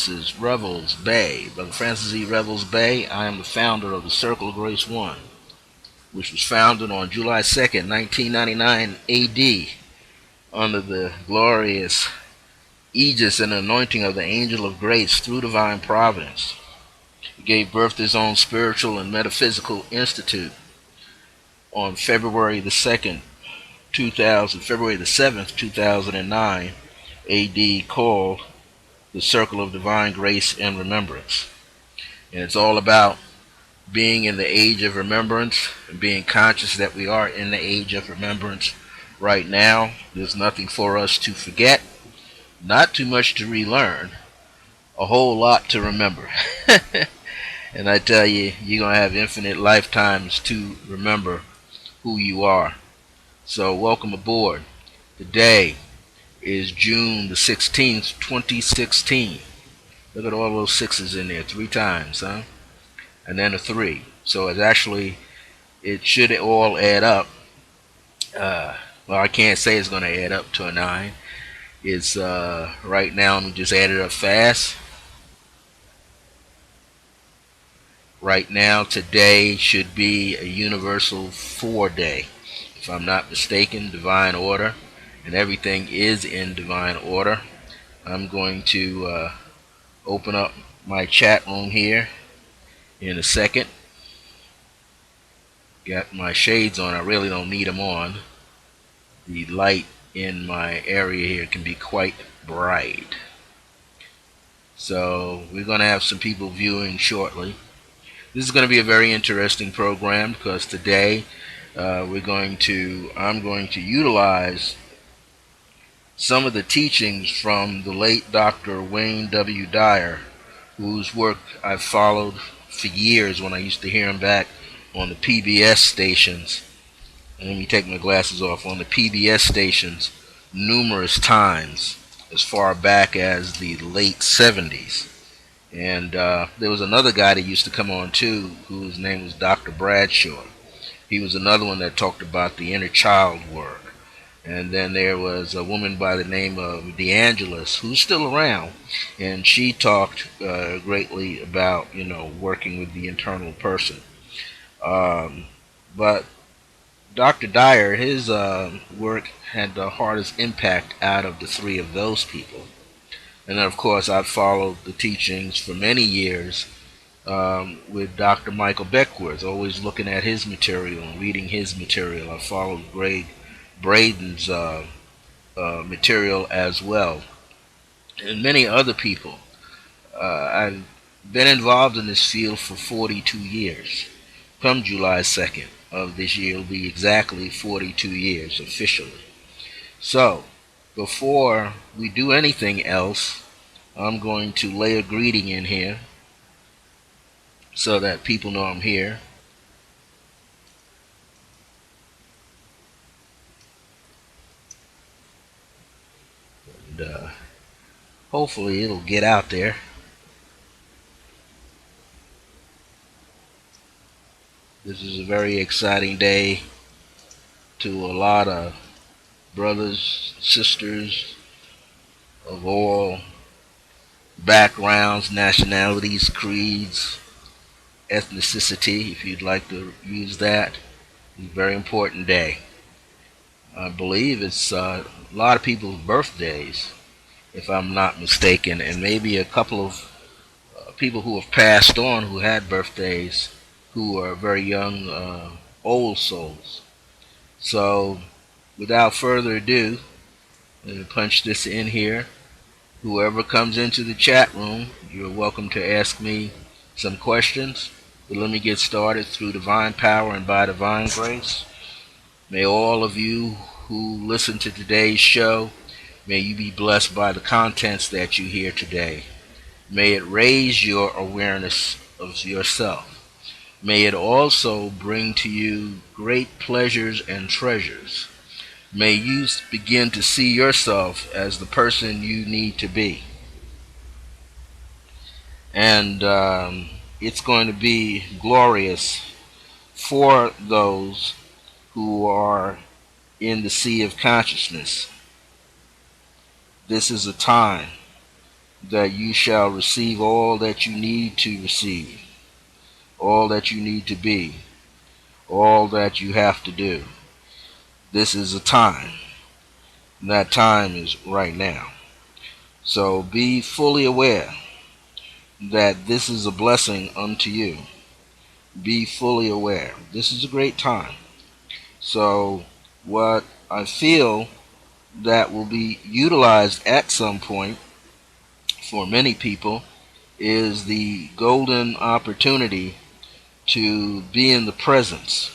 This is Revels Bey, Brother Francis E. Revels Bey. I am the founder of the Circle of Grace One, which was founded on July 2nd, 1999 AD, under the glorious aegis and anointing of the Angel of Grace through divine providence. He gave birth to his own spiritual and metaphysical institute on February the 7th, 2009 AD, called the Circle of Divine Grace and Remembrance. And it's all about being in the age of remembrance and being conscious that we are in the age of remembrance right now. There's nothing for us to forget, not too much to relearn, a whole lot to remember. And I tell you, you're going to have infinite lifetimes to remember who you are. So welcome aboard. Today is June the 16th, 2016. Look at all those sixes in there, 3 times, huh? And then a 3. So it should all add up. Well, I can't say it's going to add up to a 9. It's right now, let me just add it up fast. Right now, today should be a universal 4 day, if I'm not mistaken, divine order, and everything is in divine order. I'm going to open up my chat room here in a second. Got my shades on. I really don't need them on. The light in my area here can be quite bright. So we're going to have some people viewing shortly. This is going to be a very interesting program because today I'm going to utilize some of the teachings from the late Dr. Wayne W. Dyer, whose work I've followed for years when I used to hear him back on the PBS stations. And let me take my glasses off. On the PBS stations numerous times, as far back as the late 70s. And there was another guy that used to come on too, whose name was Dr. Bradshaw. He was another one that talked about the inner child work. And then there was a woman by the name of DeAngelis, who's still around, and she talked greatly about, working with the internal person. But Dr. Dyer, his work had the hardest impact out of the 3 of those people. And then, of course, I've followed the teachings for many years with Dr. Michael Beckworth, always looking at his material and reading his material. I followed Greg Braden's material as well, and many other people. I've been involved in this field for 42 years. Come July 2nd of this year, it'll be exactly 42 years officially. So, before we do anything else, I'm going to lay a greeting in here so that people know I'm here. And hopefully it'll get out there. This is a very exciting day to a lot of brothers, sisters of all backgrounds, nationalities, creeds, ethnicity, if you'd like to use that. It's a very important day. I believe it's a lot of people's birthdays, if I'm not mistaken, and maybe a couple of people who have passed on who had birthdays who are very young, old souls. So, without further ado, let me punch this in here. Whoever comes into the chat room, you're welcome to ask me some questions. But let me get started. Through divine power and by divine grace, may all of you who listen to today's show, may you be blessed by the contents that you hear today. May it raise your awareness of yourself. May it also bring to you great pleasures and treasures. May you begin to see yourself as the person you need to be. And it's going to be glorious for those who are in the sea of consciousness. This is a time that you shall receive all that you need to receive, all that you need to be, all that you have to do. This is a time, and that time is right now. So be fully aware that this is a blessing unto you. Be fully aware. This is a great time. So, what I feel that will be utilized at some point for many people is the golden opportunity to be in the presence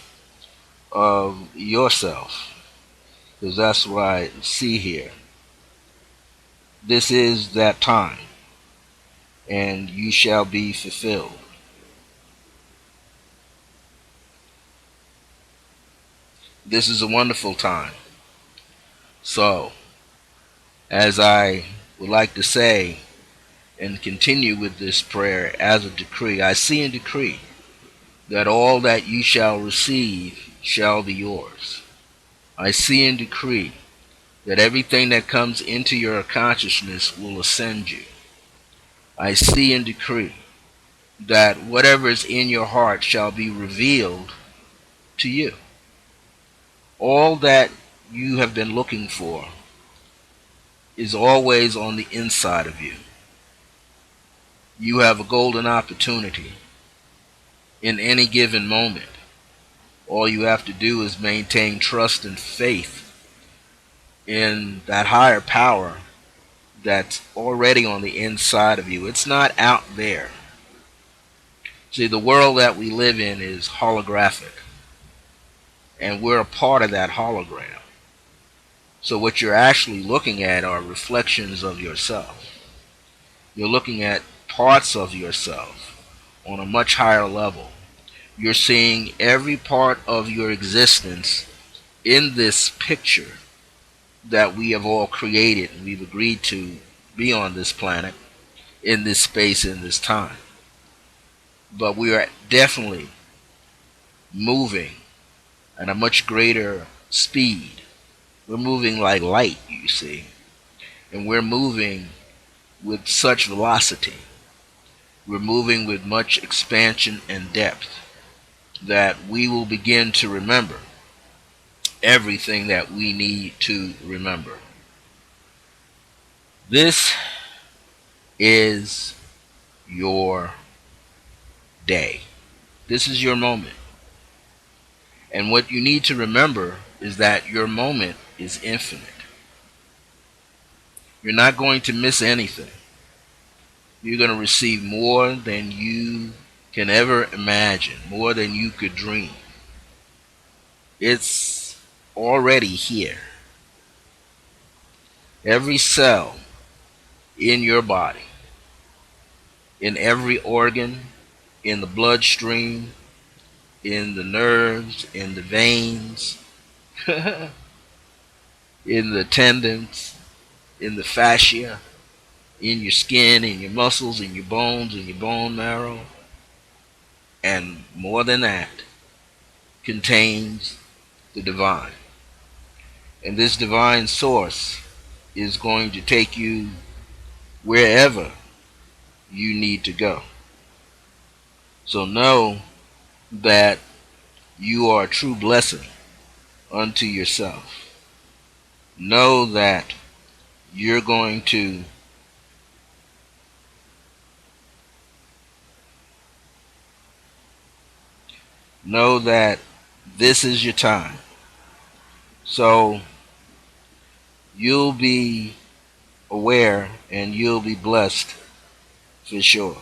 of yourself, because that's what I see here. This is that time, and you shall be fulfilled. This is a wonderful time. So, as I would like to say and continue with this prayer as a decree, I see and decree that all that you shall receive shall be yours. I see and decree that everything that comes into your consciousness will ascend you. I see and decree that whatever is in your heart shall be revealed to you. All that you have been looking for is always on the inside of you. You have a golden opportunity in any given moment. All you have to do is maintain trust and faith in that higher power that's already on the inside of you. It's not out there. See, the world that we live in is holographic, and we're a part of that hologram. So what you're actually looking at are reflections of yourself. You're looking at parts of yourself on a much higher level. You're seeing every part of your existence in this picture that we have all created and we've agreed to be on this planet, in this space, in this time. But we are definitely moving at a much greater speed. We're moving like light, you see, and we're moving with such velocity. We're moving with much expansion and depth that we will begin to remember everything that we need to remember. This is your day. This is your moment. And what you need to remember is that your moment is infinite. You're not going to miss anything. You're going to receive more than you can ever imagine, more than you could dream. It's already here. Every cell in your body, in every organ, in the bloodstream, in the nerves, in the veins, in the tendons, in the fascia, in your skin, in your muscles, in your bones, in your bone marrow, and more than that, contains the divine. And this divine source is going to take you wherever you need to go. So know that you are a true blessing unto yourself. Know that you're going to know that this is your time. So you'll be aware and you'll be blessed for sure.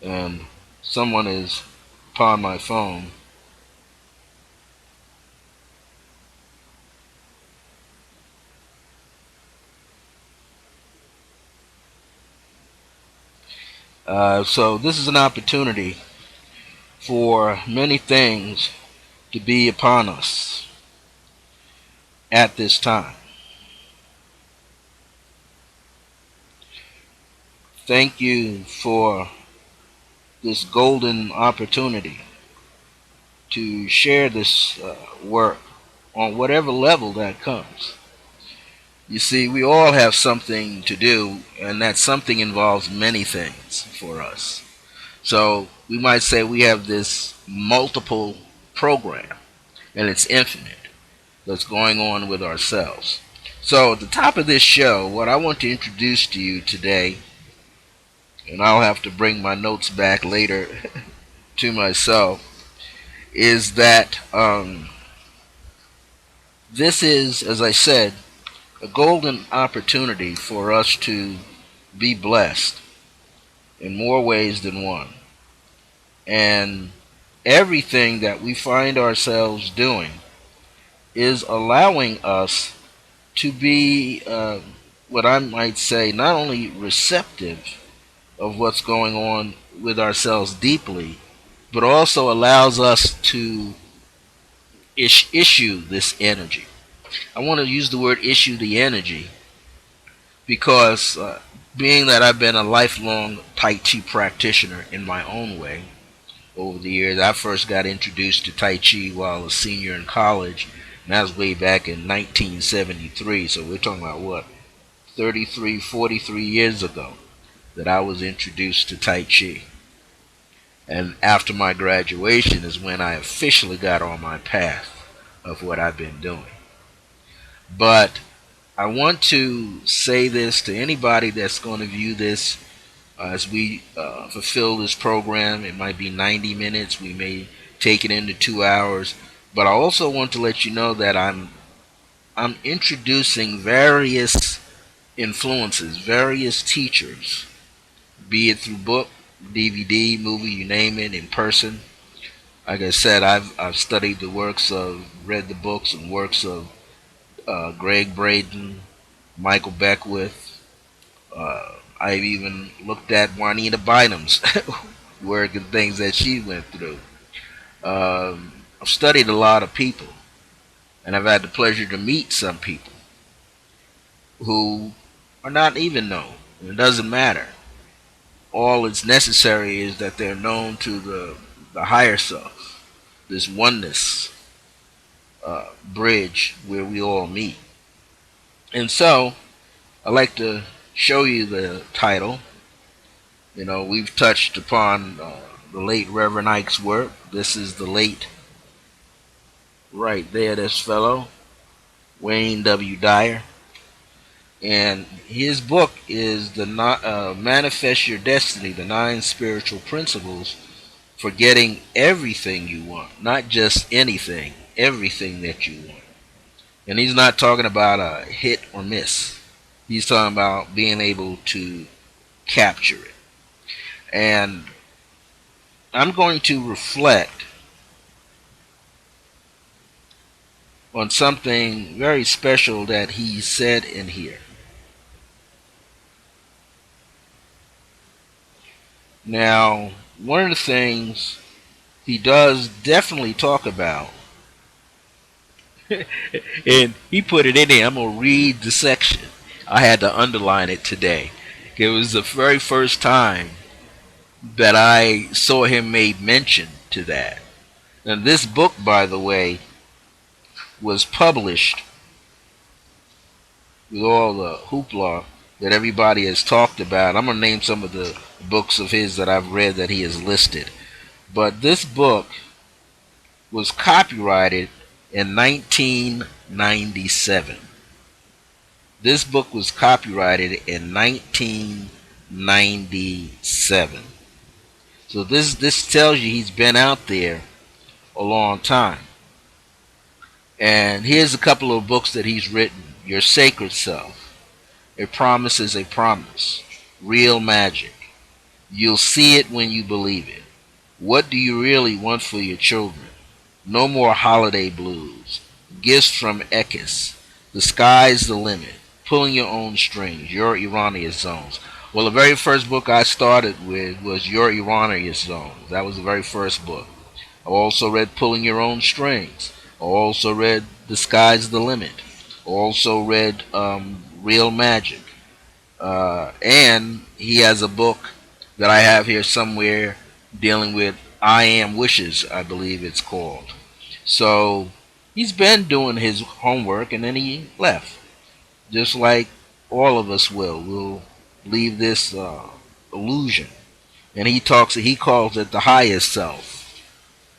And someone is upon my phone. So this is an opportunity for many things to be upon us at this time. Thank you for this golden opportunity to share this work on whatever level that comes. You see, we all have something to do, and that something involves many things for us. So we might say we have this multiple program, and it's infinite, that's going on with ourselves. So at the top of this show, what I want to introduce to you today, and I'll have to bring my notes back later to myself, is that this is, as I said, a golden opportunity for us to be blessed in more ways than one. And everything that we find ourselves doing is allowing us to be, what I might say, not only receptive of what's going on with ourselves deeply, but also allows us to issue this energy. I want to use the word issue the energy because, being that I've been a lifelong Tai Chi practitioner in my own way over the years, I first got introduced to Tai Chi while a senior in college, and that was way back in 1973. So we're talking about what, 33, 43 years ago that I was introduced to Tai Chi. And after my graduation is when I officially got on my path of what I've been doing. But I want to say this to anybody that's going to view this as we fulfill this program. It might be 90 minutes. We may take it into 2 hours. But I also want to let you know that I'm introducing various influences, various teachers, be it through book, DVD, movie, you name it, in person. Like I said, I've studied the works of, read the books and works of Greg Braden, Michael Beckwith. I've even looked at Juanita Bynum's work and things that she went through. I've studied a lot of people, and I've had the pleasure to meet some people who are not even known. It doesn't matter. All that's necessary is that they're known to the higher self, this oneness bridge where we all meet. And so, I'd like to show you the title. You know, we've touched upon the late Reverend Ike's work. This is the late, right there, this fellow, Wayne W. Dyer. And his book is the Manifest Your Destiny, the 9 Spiritual Principles for Getting Everything You Want. Not just anything, everything that you want. And he's not talking about a hit or miss. He's talking about being able to capture it. And I'm going to reflect on something very special that he said in here. Now, one of the things he does definitely talk about, and he put it in there, I'm going to read the section. I had to underline it today. It was the very first time that I saw him made mention to that. And this book, by the way, was published with all the hoopla that everybody has talked about. I'm going to name some of the books of his that I've read that he has listed. But this book was copyrighted in 1997. This book was copyrighted in 1997. So this tells you he's been out there a long time. And here's a couple of books that he's written. Your Sacred Self. A Promise is a Promise. Real Magic. You'll see it when you believe it. What do you really want for your children? No More Holiday Blues. Gifts from Ekis. The Sky's the Limit. Pulling Your Own Strings. Your Erroneous Zones. Well, the very first book I started with was Your Erroneous Zones. That was the very first book. I also read Pulling Your Own Strings. I also read The Sky's the Limit. I also read Real Magic. And he has a book that I have here somewhere dealing with I Am Wishes, I believe it's called. So He's been doing his homework and then he left. Just like all of us will. We'll leave this illusion. And he calls it the highest self.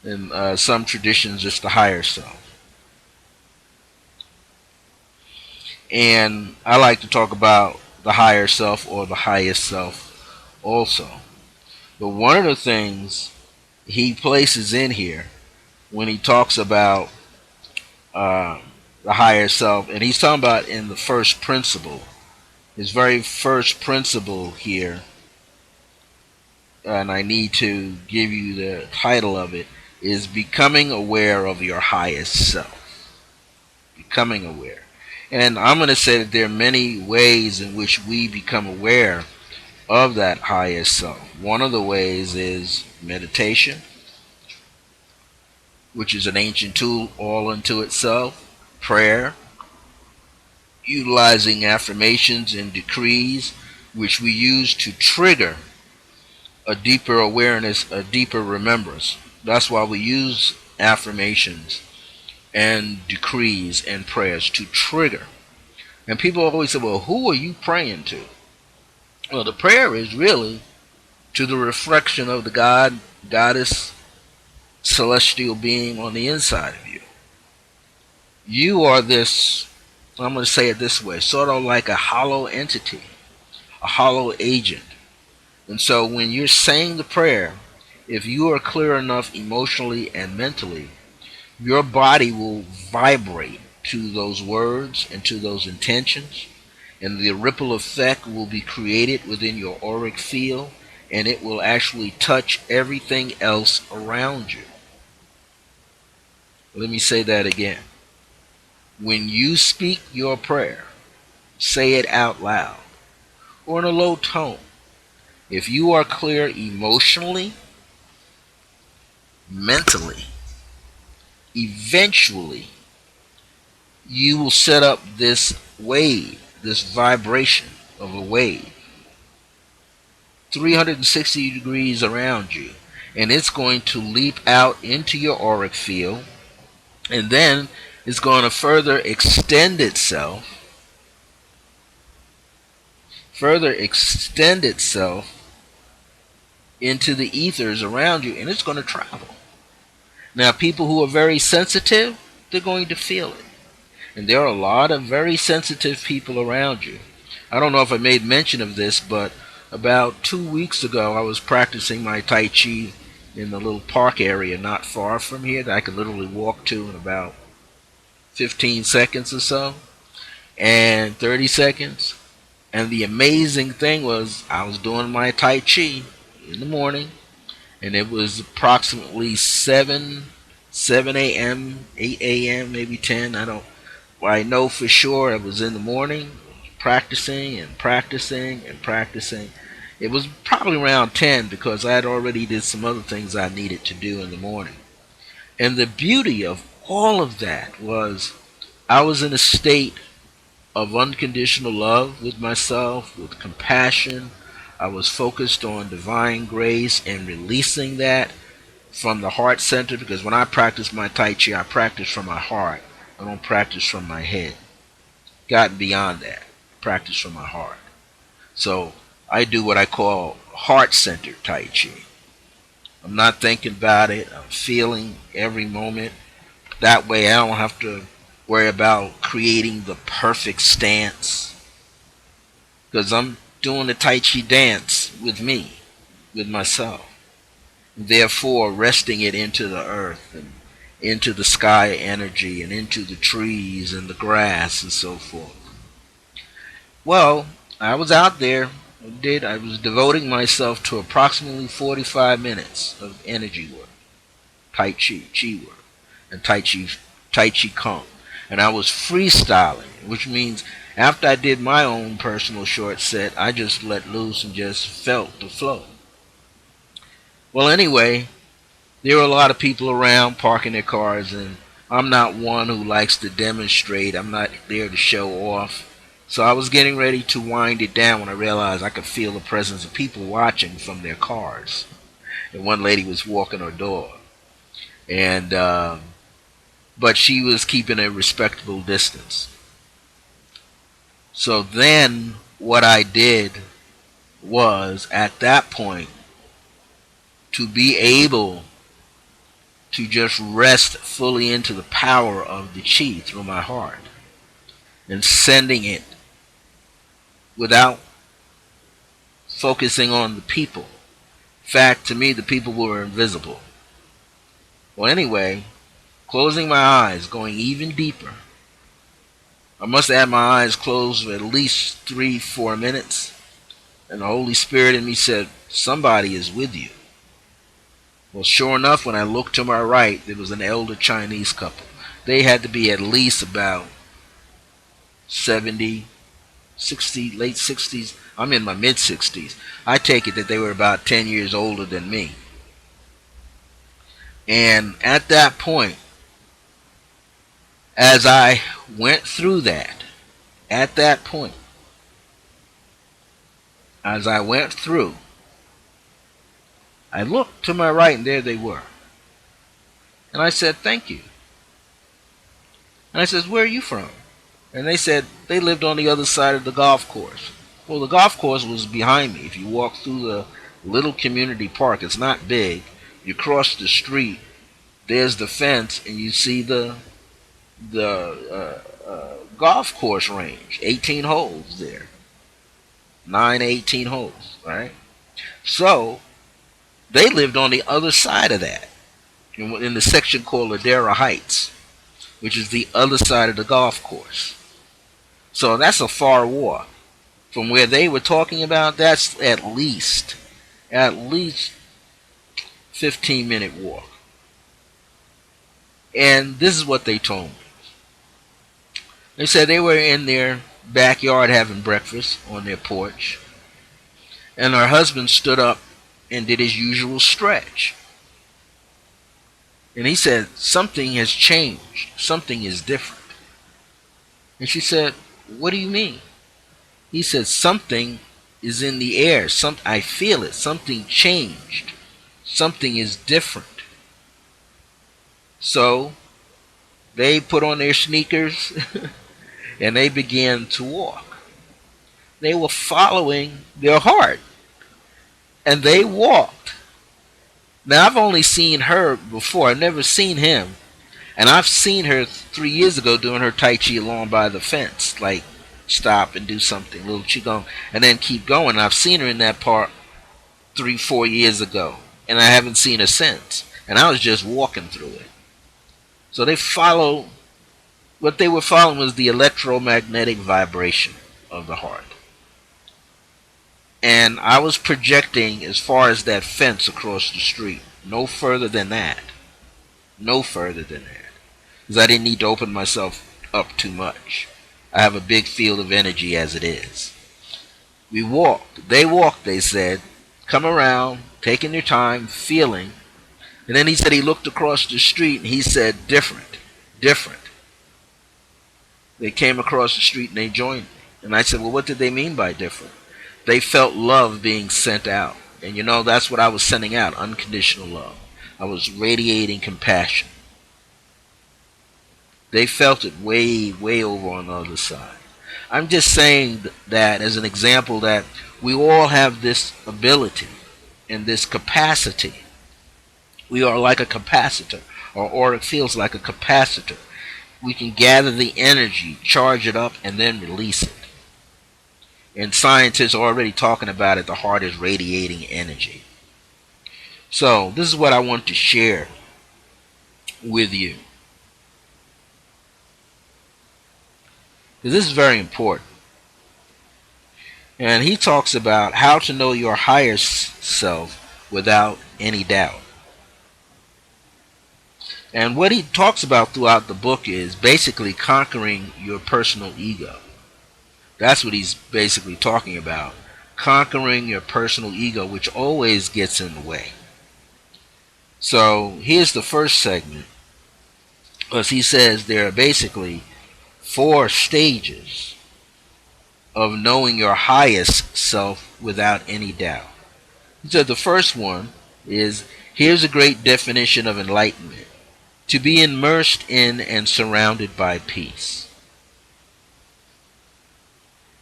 In some traditions, it's the higher self. And I like to talk about the higher self or the highest self also. But one of the things he places in here when he talks about uh, the higher self, and he's talking about in the first principle, his very first principle here, and I need to give you the title of it, is becoming aware of your highest self. Becoming aware. And I'm going to say that there are many ways in which we become aware of that highest self. One of the ways is meditation, which is an ancient tool all unto itself, prayer, utilizing affirmations and decrees, which we use to trigger a deeper awareness, a deeper remembrance. That's why we use affirmations and decrees and prayers to trigger. And people always say, well, who are you praying to? Well, the prayer is really to the reflection of the God, goddess, celestial being on the inside of you. You are this, I'm going to say it this way, sort of like a hollow entity, a hollow agent. And so when you're saying the prayer, if you are clear enough emotionally and mentally, your body will vibrate to those words and to those intentions, and the ripple effect will be created within your auric field, and it will actually touch everything else around you. Let me say that again. When you speak your prayer, say it out loud or in a low tone. If you are clear emotionally, mentally, eventually you will set up this wave, this vibration of a wave, 360 degrees around you. And it's going to leap out into your auric field, and then it's going to further extend itself into the ethers around you, and it's going to travel. Now, people who are very sensitive, they're going to feel it. And there are a lot of very sensitive people around you. I don't know if I made mention of this, but about 2 weeks ago, I was practicing my Tai Chi in the little park area not far from here that I could literally walk to in about 15 seconds or so, and 30 seconds. And the amazing thing was, I was doing my Tai Chi in the morning, and it was approximately 7 a.m., 8 a.m., maybe 10. I know for sure it was in the morning, practicing and practicing and practicing. It was probably around 10 because I had already did some other things I needed to do in the morning. And the beauty of all of that was I was in a state of unconditional love with myself, with compassion. I was focused on divine grace and releasing that from the heart center, because when I practice my Tai Chi, I practice from my heart. I don't practice from my head. Gotten beyond that. Practice from my heart. So I do what I call heart-centered Tai Chi. I'm not thinking about it. I'm feeling every moment. That way I don't have to worry about creating the perfect stance, because I'm doing the Tai Chi dance with me, with myself. Therefore, resting it into the earth and into the sky energy and into the trees and the grass and so forth. Well, I was out there. I was devoting myself to approximately 45 minutes of energy work, chi work, and tai chi kung. And I was freestyling, which means after I did my own personal short set, I just let loose and just felt the flow. Well, anyway, there were a lot of people around parking their cars, and I'm not one who likes to demonstrate. I'm not there to show off. So I was getting ready to wind it down when I realized I could feel the presence of people watching from their cars. And one lady was walking her dog. And but she was keeping a respectable distance. So then what I did was, at that point, to be able to just rest fully into the power of the chi through my heart and sending it without focusing on the people. In fact, to me, the people were invisible. Well, anyway, closing my eyes, going even deeper. I must have had my eyes closed for at least 3, 4 minutes. And the Holy Spirit in me said, somebody is with you. Well, sure enough, when I looked to my right, there was an elder Chinese couple. They had to be at least about 70, 60, late 60s. I'm in my mid 60s. I take it that they were about 10 years older than me. And at that point, as I went through that, at that point, as I went through, I looked to my right and there they were. And I said, thank you. And I said, where are you from? And they said they lived on the other side of the golf course. Well, the golf course was behind me. If you walk through the little community park, it's not big. You cross the street, there's the fence, and you see the golf course range. 18 holes there. 18 holes, right? So they lived on the other side of that, in the section called Ladera Heights, which is the other side of the golf course. So that's a far walk. From where they were talking about, that's at least 15-minute walk. And this is what they told me. They said they were in their backyard having breakfast on their porch, and her husband stood up and did his usual stretch. And he said, something has changed. Something is different. And she said, what do you mean? He said, something is in the air. I feel it. Something changed. Something is different. So they put on their sneakers and they began to walk. They were following their heart. And they walked. Now, I've only seen her before. I've never seen him. And I've seen her 3 years ago doing her Tai Chi along by the fence. Like, stop and do something, a little Qigong, and then keep going. I've seen her in that park 3, 4 years ago. And I haven't seen her since. And I was just walking through it. So they follow. What they were following was the electromagnetic vibration of the heart. And I was projecting as far as that fence across the street. No further than that. No further than that. Because I didn't need to open myself up too much. I have a big field of energy as it is. We walked. They walked, they said. Come around, taking their time, feeling. And then he said he looked across the street and he said, different. Different. They came across the street and they joined me. And I said, well, what did they mean by different? They felt love being sent out. And you know, that's what I was sending out, unconditional love. I was radiating compassion. They felt it way, way over on the other side. I'm just saying that as an example that we all have this ability and this capacity. We are like a capacitor, or it feels like a capacitor. We can gather the energy, charge it up, and then release it. And scientists are already talking about it. The heart is radiating energy. So this is what I want to share with you. This is very important. And he talks about how to know your higher self without any doubt. And what he talks about throughout the book is basically conquering your personal ego. That's what he's basically talking about. Conquering your personal ego, which always gets in the way. So here's the first segment. As he says, there are basically 4 stages of knowing your highest self without any doubt. He said the first one is, here's a great definition of enlightenment. to be immersed in and surrounded by peace.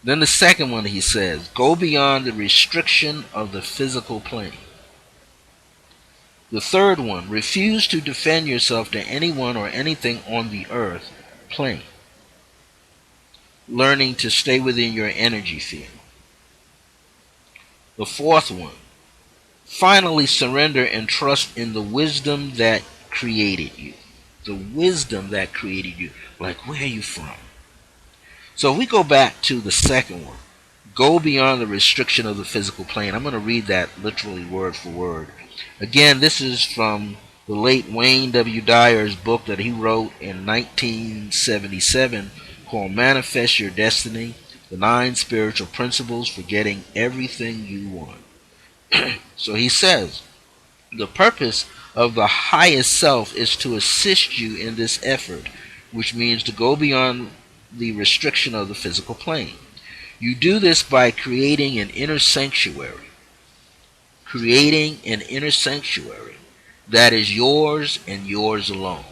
Then the second one he says, go beyond the restriction of the physical plane. The third one, refuse to defend yourself to anyone or anything on the earth plane, learning to stay within your energy field. The fourth one, finally surrender and trust in the wisdom that created you. The wisdom that created you. Like, where are you from? So if we go back to the second one, go beyond the restriction of the physical plane. I'm going to read that literally word for word. Again, this is from the late Wayne W. Dyer's book that he wrote in 1977 called Manifest Your Destiny, the 9 Spiritual Principles for Getting Everything You Want. So he says, the purpose of the highest self is to assist you in this effort, which means to go beyond the restriction of the physical plane. You do this by creating an inner sanctuary. Creating an inner sanctuary that is yours and yours alone.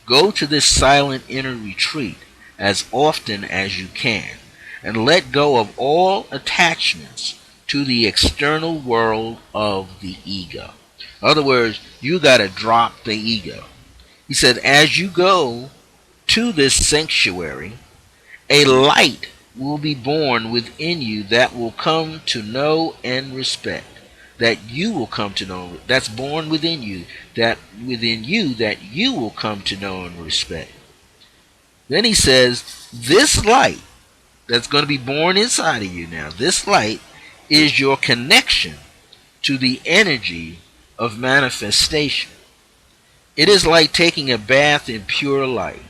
Go to this silent inner retreat as often as you can and let go of all attachments to the external world of the ego. In other words, you got to drop the ego. He said, as you go to this sanctuary, a light will be born within you that will come to know and respect. That you will come to know, that's born within you, that you will come to know and respect. Then he says, this light that's going to be born inside of you now, this light is your connection to the energy of manifestation. It is like taking a bath in pure light.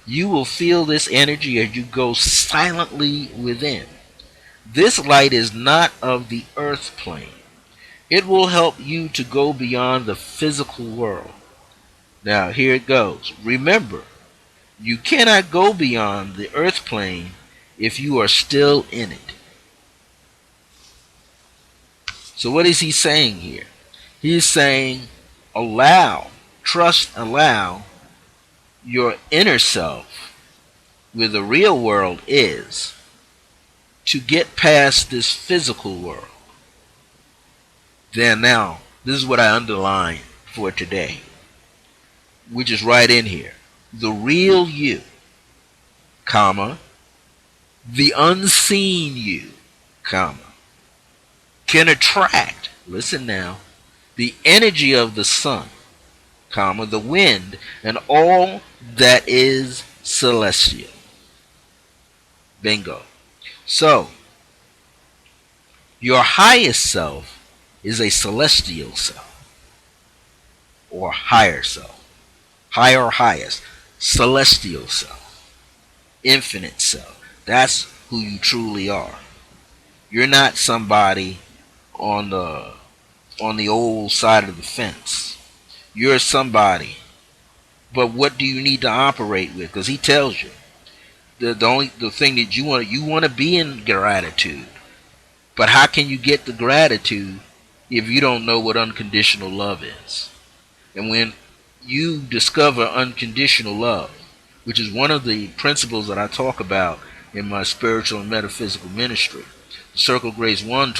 You will feel this energy as you go silently within. This light is not of the earth plane. It will help you to go beyond the physical world. Now, here it goes. Remember, you cannot go beyond the earth plane if you are still in it. So what is he saying here? He's saying, allow your inner self, where the real world is, to get past this physical world. Then now, this is what I underline for today, which is right in here. The real you, comma, the unseen you, comma, can attract, listen now, the energy of the sun, comma, the wind, and all that is celestial. Bingo. So, your highest self is a celestial self, or higher self, higher or highest, celestial self, infinite self. That's who you truly are. You're not somebody on the old side of the fence. You're somebody. But what do you need to operate with? Because he tells you the thing that you want to be in gratitude. But how can you get the gratitude if you don't know what unconditional love is? And when you discover unconditional love, which is one of the principles that I talk about in my spiritual and metaphysical ministry, the Circle of Grace 1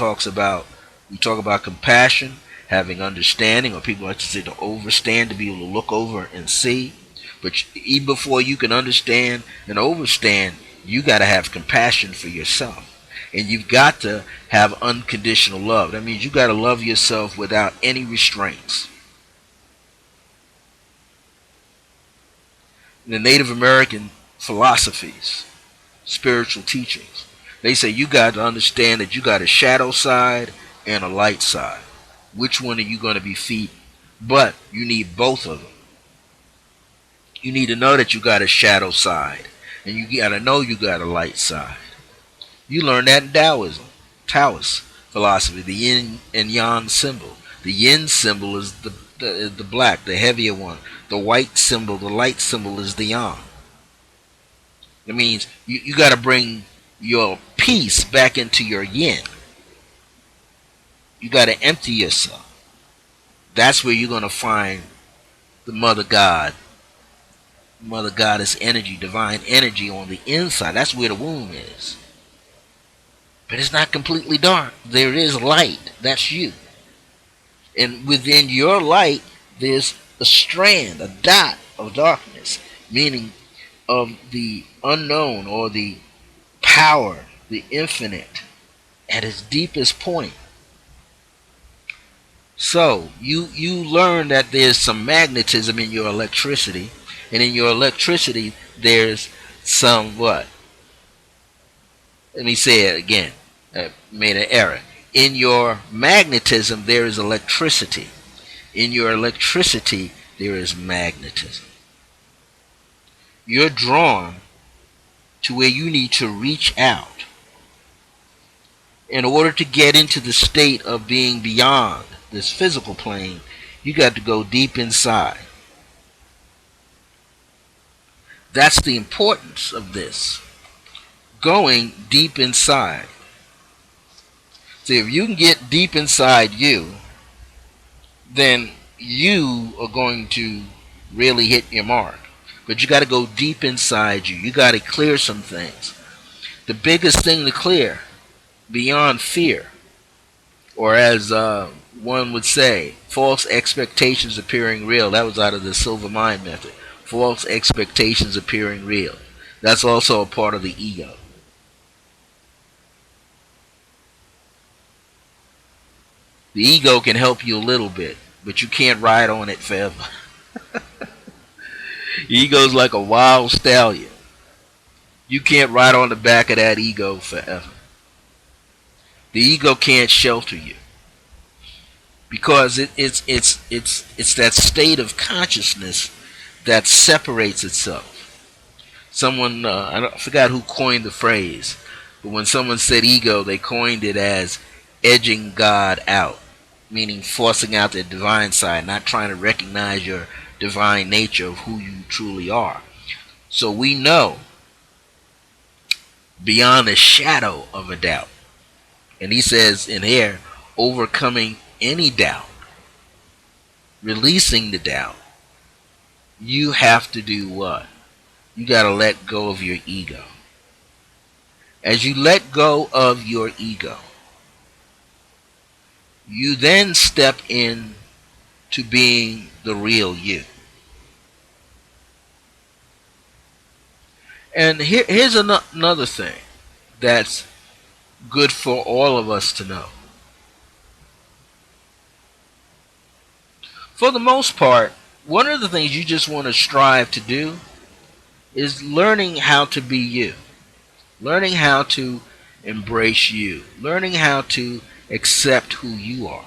we talk about compassion, having understanding, or people like to say to overstand, to be able to look over and see. But even before you can understand and overstand, you got to have compassion for yourself. And you've got to have unconditional love. That means you got to love yourself without any restraints. In the Native American philosophies, spiritual teachings, they say you got to understand that you got a shadow side and a light side. Which one are you going to be feeding? But you need both of them. You need to know that you got a shadow side, and you got to know you got a light side. You learn that in Taoist philosophy, the yin and yang symbol. The yin symbol is the black, the heavier one. The white symbol, the light symbol, is the yang. It means you got to bring your peace back into your yin. You got to empty yourself. That's where you're going to find the Mother God Mother Goddess energy, divine energy on the inside. That's where the womb is. But it's not completely dark. There is light. That's you. And within your light, there's a strand, a dot of darkness, meaning of the unknown or the power, the infinite, at its deepest point. So you learn that there's some magnetism in your electricity, and in your electricity there's some what? Let me say it again. I made an error. In your magnetism there is electricity. In your electricity there is magnetism. You're drawn to where you need to reach out in order to get into the state of being beyond this physical plane. You got to go deep inside. That's the importance of this. Going deep inside. See, if you can get deep inside you, then you are going to really hit your mark. But you got to go deep inside you. You got to clear some things. The biggest thing to clear, beyond fear, or as one would say, false expectations appearing real. That was out of the Silver Mind method. False expectations appearing real. That's also a part of the ego. The ego can help you a little bit, but you can't ride on it forever. Ego's like a wild stallion. You can't ride on the back of that ego forever. The ego can't shelter you because it's that state of consciousness that separates itself. Someone I forgot who coined the phrase, but when someone said ego, they coined it as edging God out, meaning forcing out the divine side, not trying to recognize your divine nature of who you truly are. So we know beyond a shadow of a doubt. And he says in here, overcoming any doubt, releasing the doubt, you have to do what? You got to let go of your ego. As you let go of your ego, you then step in to being the real you. And here's another thing that's good for all of us to know. For the most part, one of the things you just want to strive to do is learning how to be you, learning how to embrace you, learning how to accept who you are.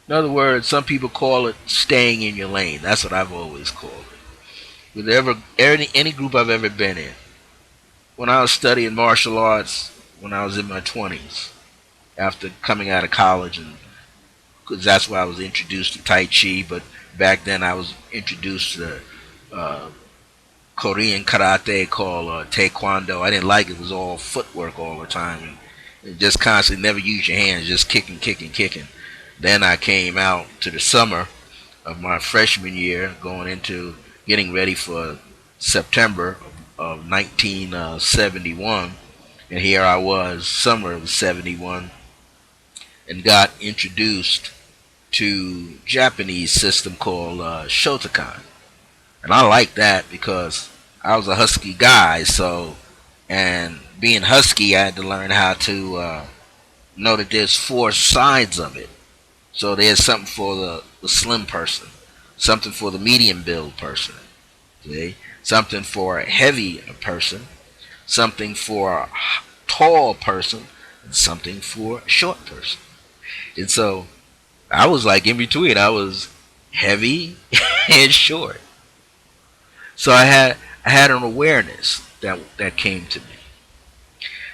In other words, some people call it staying in your lane. That's what I've always called it. With any group I've ever been in, when I was studying martial arts, when I was in my 20s, after coming out of college, and because that's why I was introduced to Tai Chi, but back then I was introduced to uh, Korean karate called Taekwondo. I didn't like it. It was all footwork all the time. And just constantly never use your hands, just kicking, kicking, kicking. Then I came out to the summer of my freshman year, going into getting ready for September of 1971. And here I was, summer of 71, and got introduced to Japanese system called Shotokan. And I like that because I was a husky guy, so, and being husky, I had to learn how to know that there's four sides of it. So there's something for the slim person, something for the medium build person, see? Something for a heavy person, something for a tall person, and something for a short person. And so I was like in between. I was heavy and short. So I had an awareness that came to me.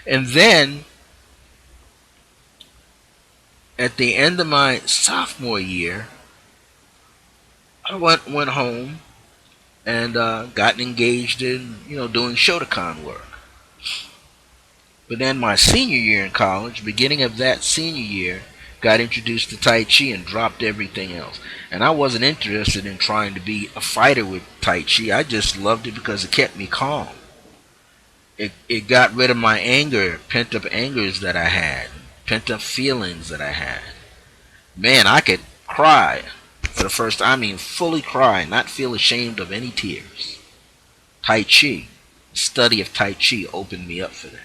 And then at the end of my sophomore year, I went home and got engaged in doing Shotokan work. But then my senior year in college, beginning of that senior year, got introduced to Tai Chi and dropped everything else. And I wasn't interested in trying to be a fighter with Tai Chi. I just loved it because it kept me calm. It got rid of my anger, pent up angers that I had, pent up feelings that I had. Man, I could cry for the first time. I mean, fully cry, not feel ashamed of any tears. Tai Chi, the study of Tai Chi opened me up for that.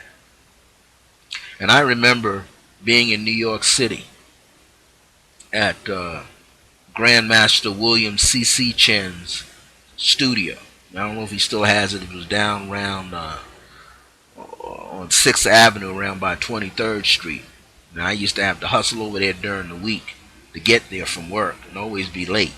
And I remember being in New York City at Grandmaster William C.C. Chen's studio. I don't know if he still has it. It was down around on 6th Avenue, around by 23rd Street. Now, I used to have to hustle over there during the week to get there from work and always be late.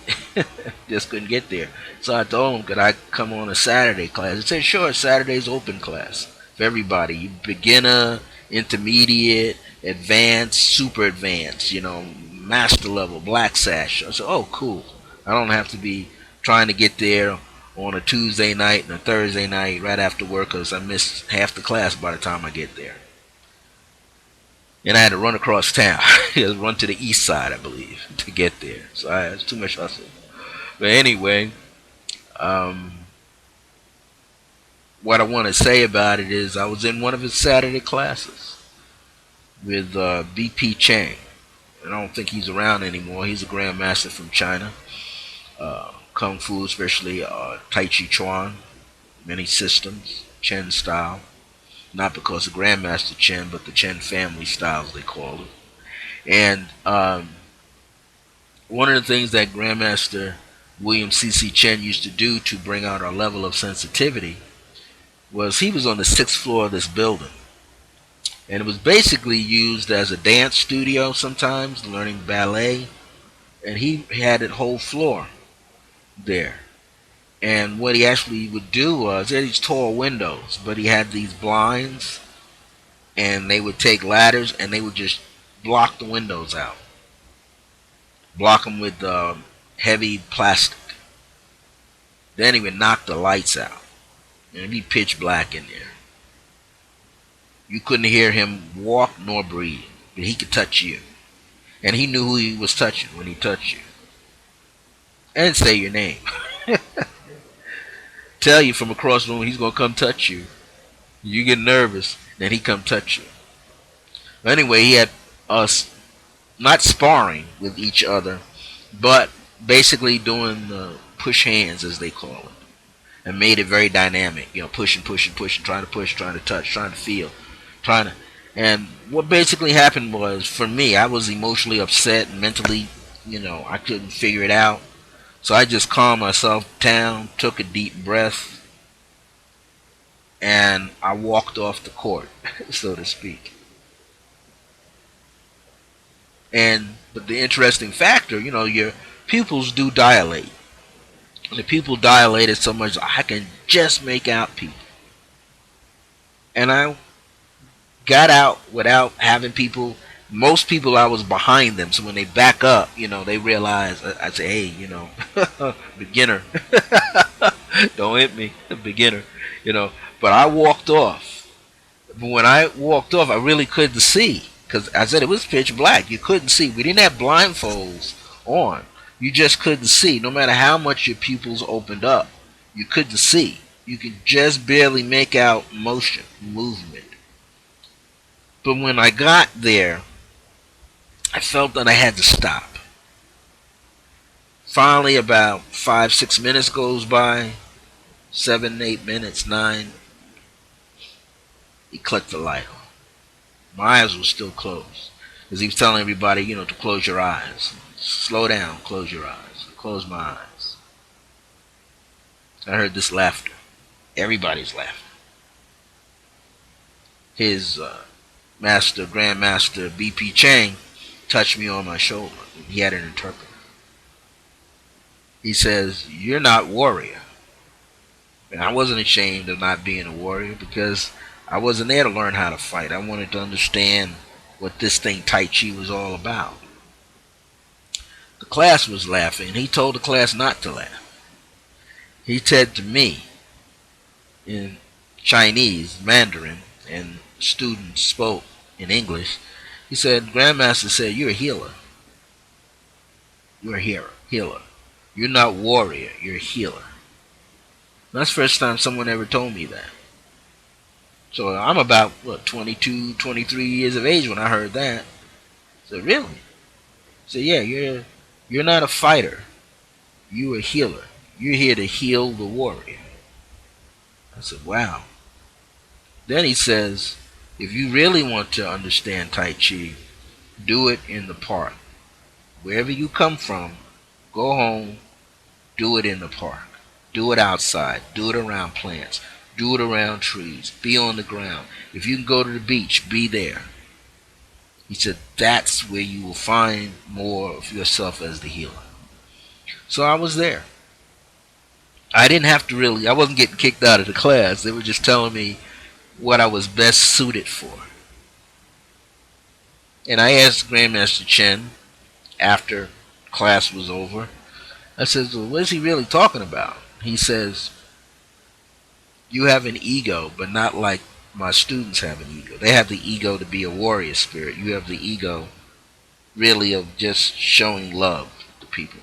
Just couldn't get there. So I told him, could I come on a Saturday class? He said, sure, Saturday's open class for everybody. You beginner, intermediate, advanced, super advanced, master level, black sash. I said, oh, cool. I don't have to be trying to get there on a Tuesday night and a Thursday night right after work because I missed half the class by the time I get there. And I had to run across town. Run to the east side, I believe, to get there. So it's too much hustle. But anyway, what I want to say about it is I was in one of his Saturday classes with BP Chang. I don't think he's around anymore. He's a grandmaster from China. Kung Fu, especially Tai Chi Chuan, many systems, Chen style. Not because of Grandmaster Chen, but the Chen family styles, they call it. And one of the things that Grandmaster William C.C. Chen used to do to bring out our level of sensitivity was he was on the 6th floor of this building. And it was basically used as a dance studio sometimes, learning ballet. And he had a whole floor there. And what he actually would do was, he had these tall windows, but he had these blinds, and they would take ladders and they would just block the windows out. Block them with heavy plastic. Then he would knock the lights out. And it'd be pitch black in there. You couldn't hear him walk nor breathe, but he could touch you. And he knew who he was touching when he touched you. And say your name. Tell you from across the room he's going to come touch you. You get nervous, then he come touch you. Anyway, he had us not sparring with each other, but basically doing push hands, as they call it, and made it very dynamic. Pushing, pushing, pushing, trying to push, trying to touch, trying to feel, trying to. And what basically happened was, for me, I was emotionally upset and mentally, I couldn't figure it out. So I just calmed myself down, took a deep breath, and I walked off the court, so to speak. But the interesting factor, your pupils do dilate. And the pupil dilated so much I can just make out people. And I got out without having people. Most people, I was behind them, so when they back up, they realize. I say, hey, beginner, don't hit me, beginner, But I walked off. But when I walked off, I really couldn't see, because I said it was pitch black. You couldn't see. We didn't have blindfolds on. You just couldn't see. No matter how much your pupils opened up, you couldn't see. You could just barely make out motion, movement. But when I got there, I felt that I had to stop. Finally, about 5, 6 minutes goes by, 7, 8 minutes, 9. He clicked the light on. My eyes were still closed, because he was telling everybody, to close your eyes. Slow down, close your eyes. Close my eyes. I heard this laughter. Everybody's laughing. His Grandmaster BP Chang touched me on my shoulder. He had an interpreter. He says, you're not warrior. And I wasn't ashamed of not being a warrior, because I wasn't there to learn how to fight. I wanted to understand what this thing Tai Chi was all about. The class was laughing. He told the class not to laugh. He said to me in Chinese, Mandarin, and students spoke in English, He said, Grandmaster said, you're a healer. You're a healer. You're not warrior, you're a healer. That's the first time someone ever told me that. So I'm about, 22, 23 years of age when I heard that. I said, really? I said, yeah, you're not a fighter. You're a healer. You're here to heal the warrior. I said, wow. Then he says, if you really want to understand Tai Chi, do it in the park. Wherever you come from, go home, do it in the park. Do it outside. Do it around plants. Do it around trees. Be on the ground. If you can go to the beach, be there. He said, that's where you will find more of yourself as the healer. So I was there. I didn't have to I wasn't getting kicked out of the class. They were just telling me what I was best suited for. And I asked Grandmaster Chen after class was over, I said, well, what is he really talking about? He says, you have an ego, but not like my students have an ego. They have the ego to be a warrior spirit. You have the ego really of just showing love to people.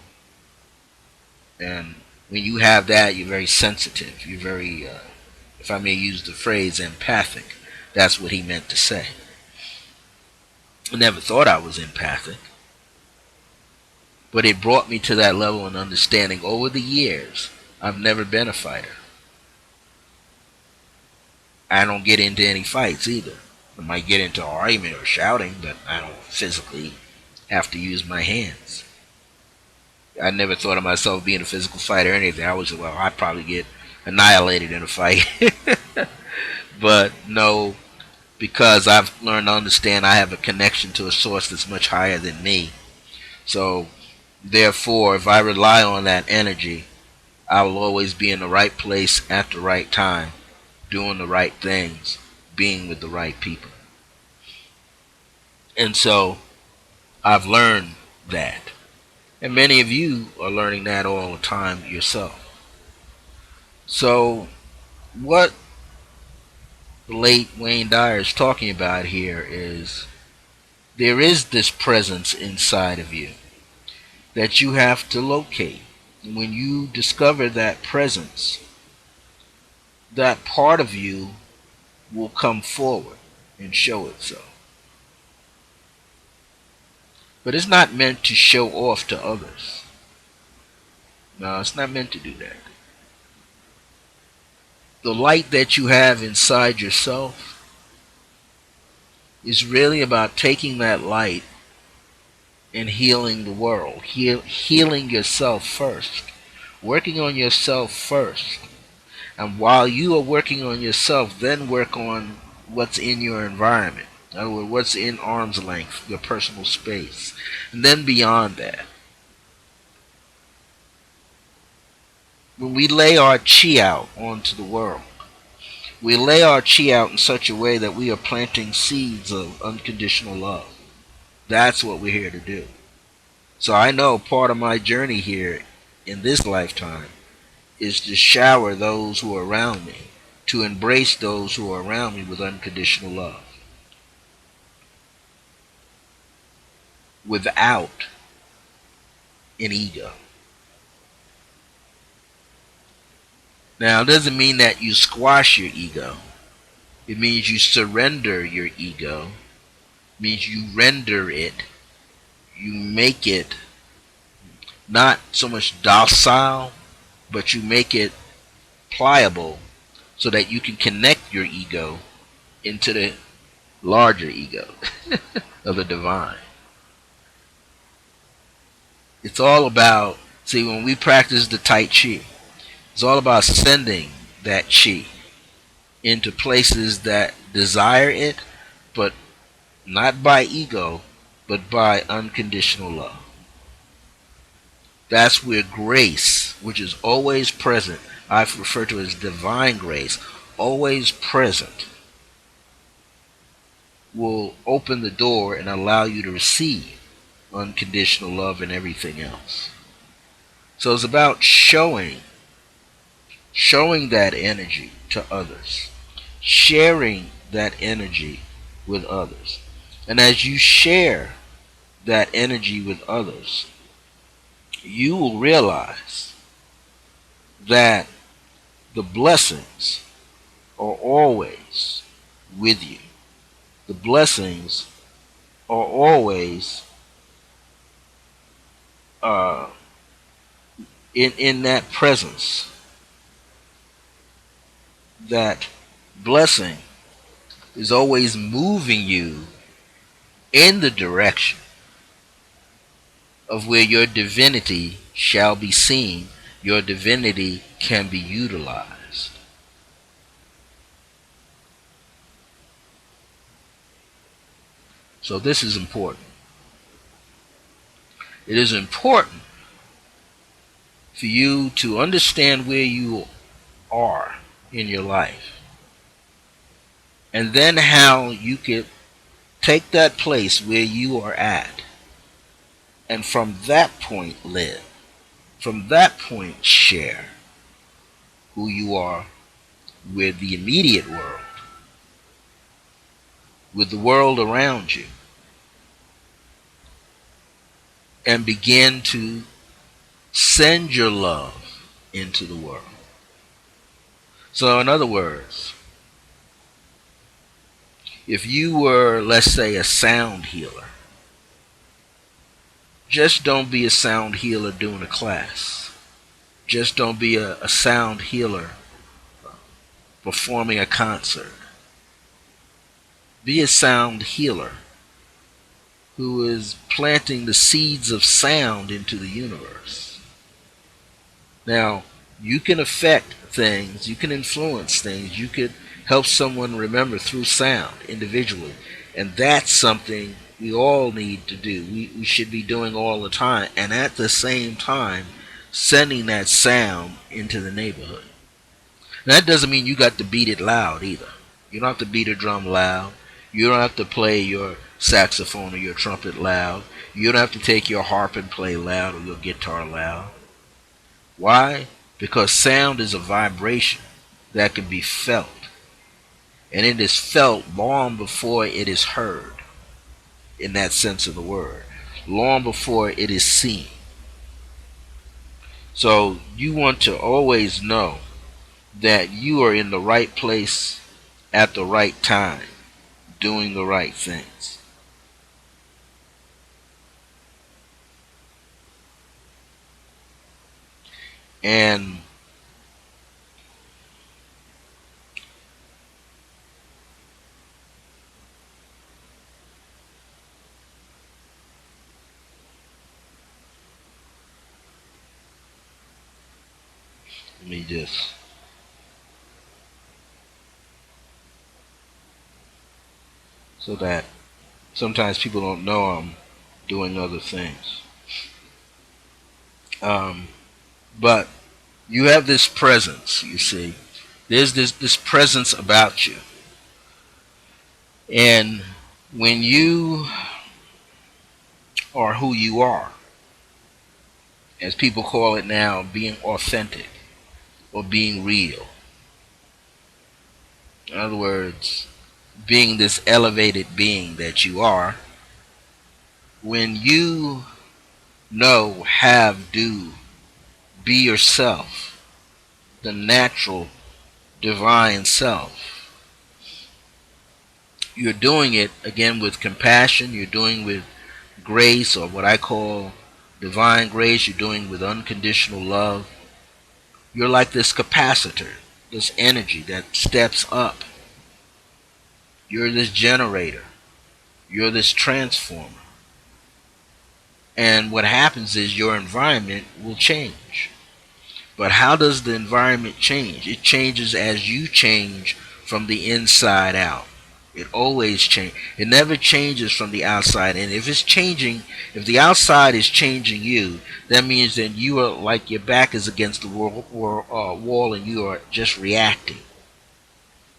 And when you have that, you're very sensitive. You're very, if I may use the phrase, empathic. That's what he meant to say. I never thought I was empathic. But it brought me to that level of understanding over the years. I've never been a fighter. I don't get into any fights either. I might get into argument or shouting, but I don't physically have to use my hands. I never thought of myself being a physical fighter or anything. I was, well, I'd probably get annihilated in a fight. But no, because I've learned to understand I have a connection to a source that's much higher than me. So, therefore, if I rely on that energy, I will always be in the right place at the right time, doing the right things, being with the right people. And so, I've learned that. And many of you are learning that all the time yourself. So, what the late Wayne Dyer is talking about here is there is this presence inside of you that you have to locate. And when you discover that presence, that part of you will come forward and show itself. But it's not meant to show off to others. No, it's not meant to do that. The light that you have inside yourself is really about taking that light and healing the world. Healing yourself first. Working on yourself first. And while you are working on yourself, then work on what's in your environment. In other words, what's in arm's length, your personal space. And then beyond that. When we lay our chi out onto the world, we lay our chi out in such a way that we are planting seeds of unconditional love. That's what we're here to do. So I know part of my journey here in this lifetime is to shower those who are around me, to embrace those who are around me with unconditional love. Without an ego. Now, it doesn't mean that you squash your ego. It means you surrender your ego. It means you render it. You make it not so much docile, but you make it pliable so that you can connect your ego into the larger ego of the divine. It's all about, see, when we practice the Tai Chi, it's all about sending that chi into places that desire it, but not by ego, but by unconditional love. That's where grace, which is always present, I refer to as divine grace, always present, will open the door and allow you to receive unconditional love and everything else. So it's about showing that energy to others, sharing that energy with others. And as you share that energy with others, you will realize that the blessings are always with you. The blessings are always uh, in that presence. That blessing is always moving you in the direction of where your divinity shall be seen, your divinity can be utilized. So this is important. It is important for you to understand where you are in your life, and then how you could take that place where you are at, and from that point live. From that point share who you are with the immediate world, with the world around you, and begin to send your love into the world. So, in other words, if you were, let's say, a sound healer, just don't be a sound healer doing a class. Just don't be a sound healer performing a concert. Be a sound healer who is planting the seeds of sound into the universe. Now, you can affect things, you can influence things, you could help someone remember through sound individually. And that's something we all need to do. We should be doing all the time. And at the same time, sending that sound into the neighborhood. Now, that doesn't mean you got to beat it loud either. You don't have to beat a drum loud. You don't have to play your saxophone or your trumpet loud. You don't have to take your harp and play loud or your guitar loud. Why? Because sound is a vibration that can be felt. And it is felt long before it is heard, in that sense of the word. Long before it is seen. So you want to always know that you are in the right place at the right time, doing the right things. And let me just, so that sometimes people don't know I'm doing other things. Um, but you have this presence, you see. There's this presence about you. And when you are who you are, as people call it now, being authentic or being real. In other words, being this elevated being that you are, when you know, have, do, be yourself, the natural divine self, you're doing it again with compassion, you're doing with grace, or what I call divine grace, you're doing with unconditional love. You're like this capacitor, this energy that steps up. You're this generator. You're this transformer. And what happens is your environment will change. But how does the environment change? It changes as you change from the inside out. It always changes. It never changes from the outside. And if it's changing, if the outside is changing you, that means that you are like your back is against the wall and you are just reacting.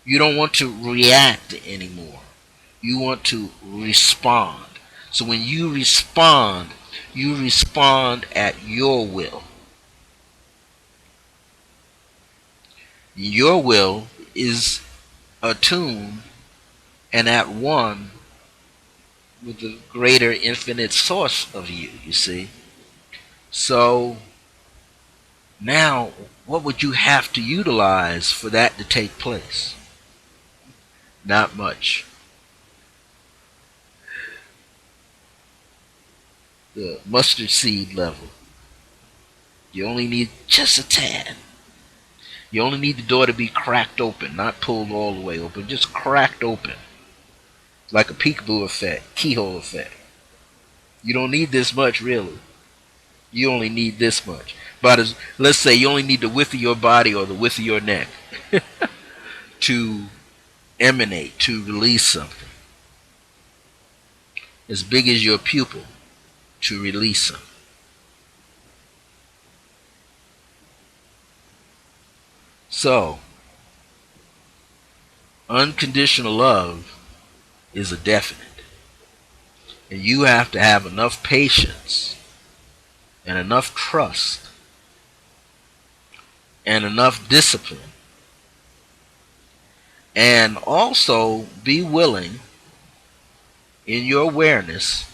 You don't want to react anymore. You want to respond. So when you respond at your will. Your will is attuned and at one with the greater infinite source of you, you see. So now, what would you have to utilize for that to take place? Not much. The mustard seed level. You only need just a tad. You only need the door to be cracked open, not pulled all the way open, just cracked open. Like a peekaboo effect, keyhole effect. You don't need this much, really. You only need this much. But let's say you only need the width of your body or the width of your neck to emanate, to release something. As big as your pupil to release something. So, unconditional love is a definite. And you have to have enough patience and enough trust and enough discipline, and also be willing in your awareness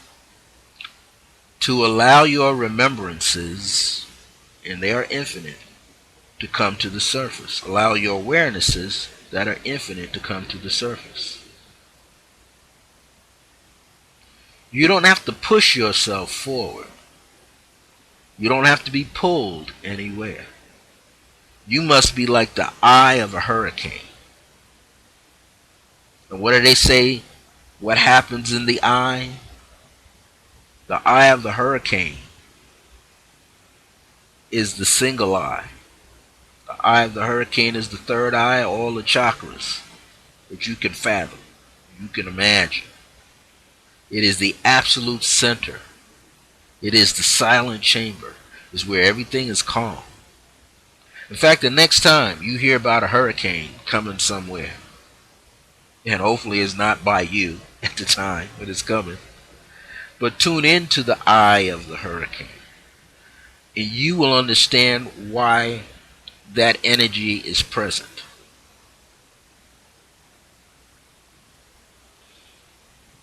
to allow your remembrances, and they are infinite, to come to the surface. Allow your awarenesses that are infinite to come to the surface. You don't have to push yourself forward. You don't have to be pulled anywhere. You must be like the eye of a hurricane. And what do they say? What happens in the eye? The eye of the hurricane is the single eye. The eye of the hurricane is the third eye, all the chakras that you can fathom, you can imagine. It is the absolute center. It is the silent chamber. It's where everything is calm. In fact, the next time you hear about a hurricane coming somewhere, and hopefully it's not by you at the time when it's coming, but tune into the eye of the hurricane, and you will understand why that energy is present.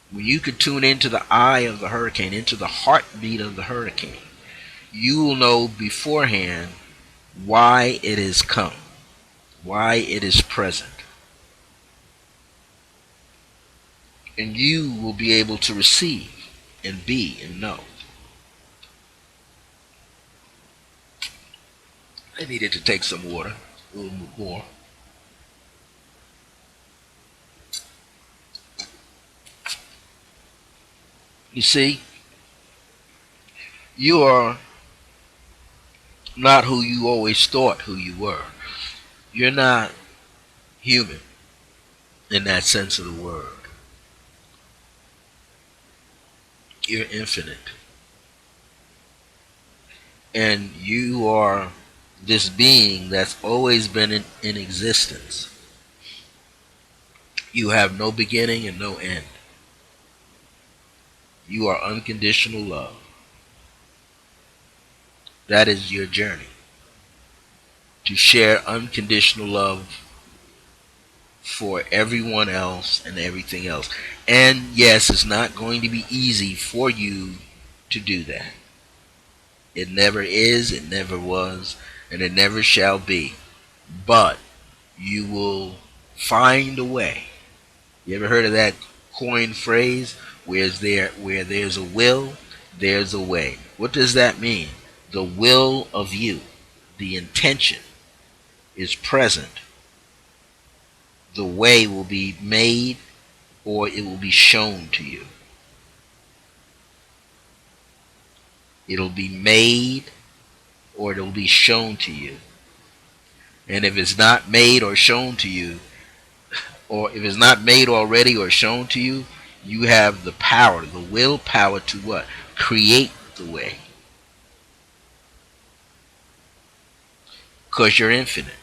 When you can tune into the eye of the hurricane, into the heartbeat of the hurricane, you will know beforehand why it has come, why it is present. And you will be able to receive and be and know. I needed to take some water, a little more. You see, you are not who you always thought who you were. You're not human in that sense of the word. You're infinite. And you are this being that's always been in existence. You have no beginning and no end. You are unconditional love. That is your journey. To share unconditional love for everyone else and everything else. And yes, it's not going to be easy for you to do that. It never is, it never was, and it never shall be. But you will find a way. You ever heard of that coined phrase? Where there's a will, there's a way. What does that mean? The will of you, the intention, is present. The way will be made, or it will be shown to you. It'll be made, or it'll be shown to you. And if it's not made or shown to you, or if it's not made already or shown to you, you have the power, the willpower to what? Create the way. Because you're infinite.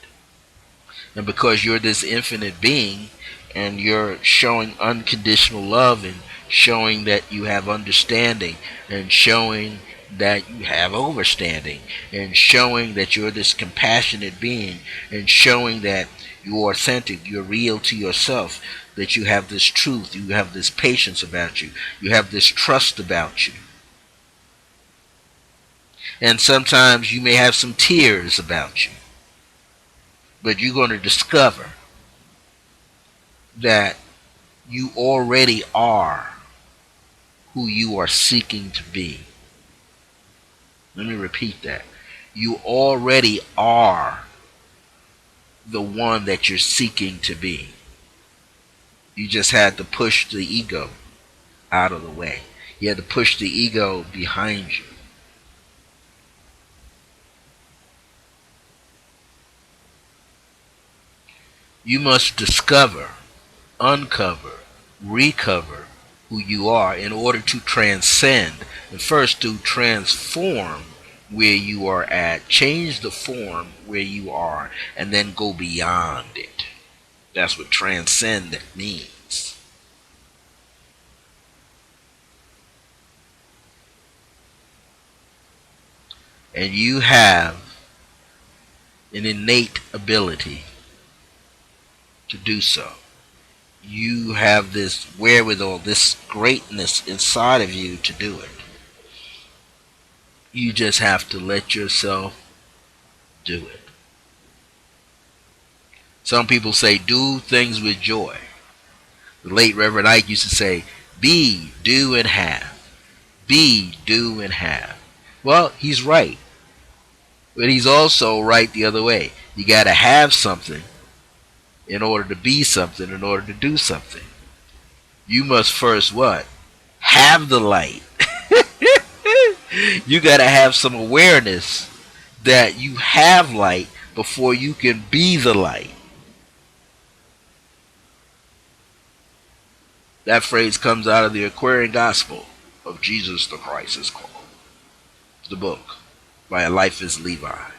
And because you're this infinite being, and you're showing unconditional love, and showing that you have understanding, and showing that you have overstanding, and showing that you're this compassionate being, and showing that you're authentic, you're real to yourself, that you have this truth, you have this patience about you, you have this trust about you. And sometimes you may have some tears about you, but you're going to discover that you already are who you are seeking to be. Let me repeat that. You already are the one that you're seeking to be. You just had to push the ego out of the way. You had to push the ego behind you. You must discover, uncover, recover who you are in order to transcend, and first to transform where you are at, change the form where you are, and then go beyond it. That's what transcend means. And you have an innate ability to do so. You have this wherewithal, this greatness inside of you to do it. You just have to let yourself do it. Some people say, do things with joy. The late Reverend Ike used to say, be, do, and have. Be, do, and have. Well, he's right. But he's also right the other way. You got to have something in order to be something, in order to do something. You must first what? Have the light. You got to have some awareness that you have light before you can be the light. That phrase comes out of the Aquarian Gospel of Jesus the Christ, is called. The book by Eliphas Levi.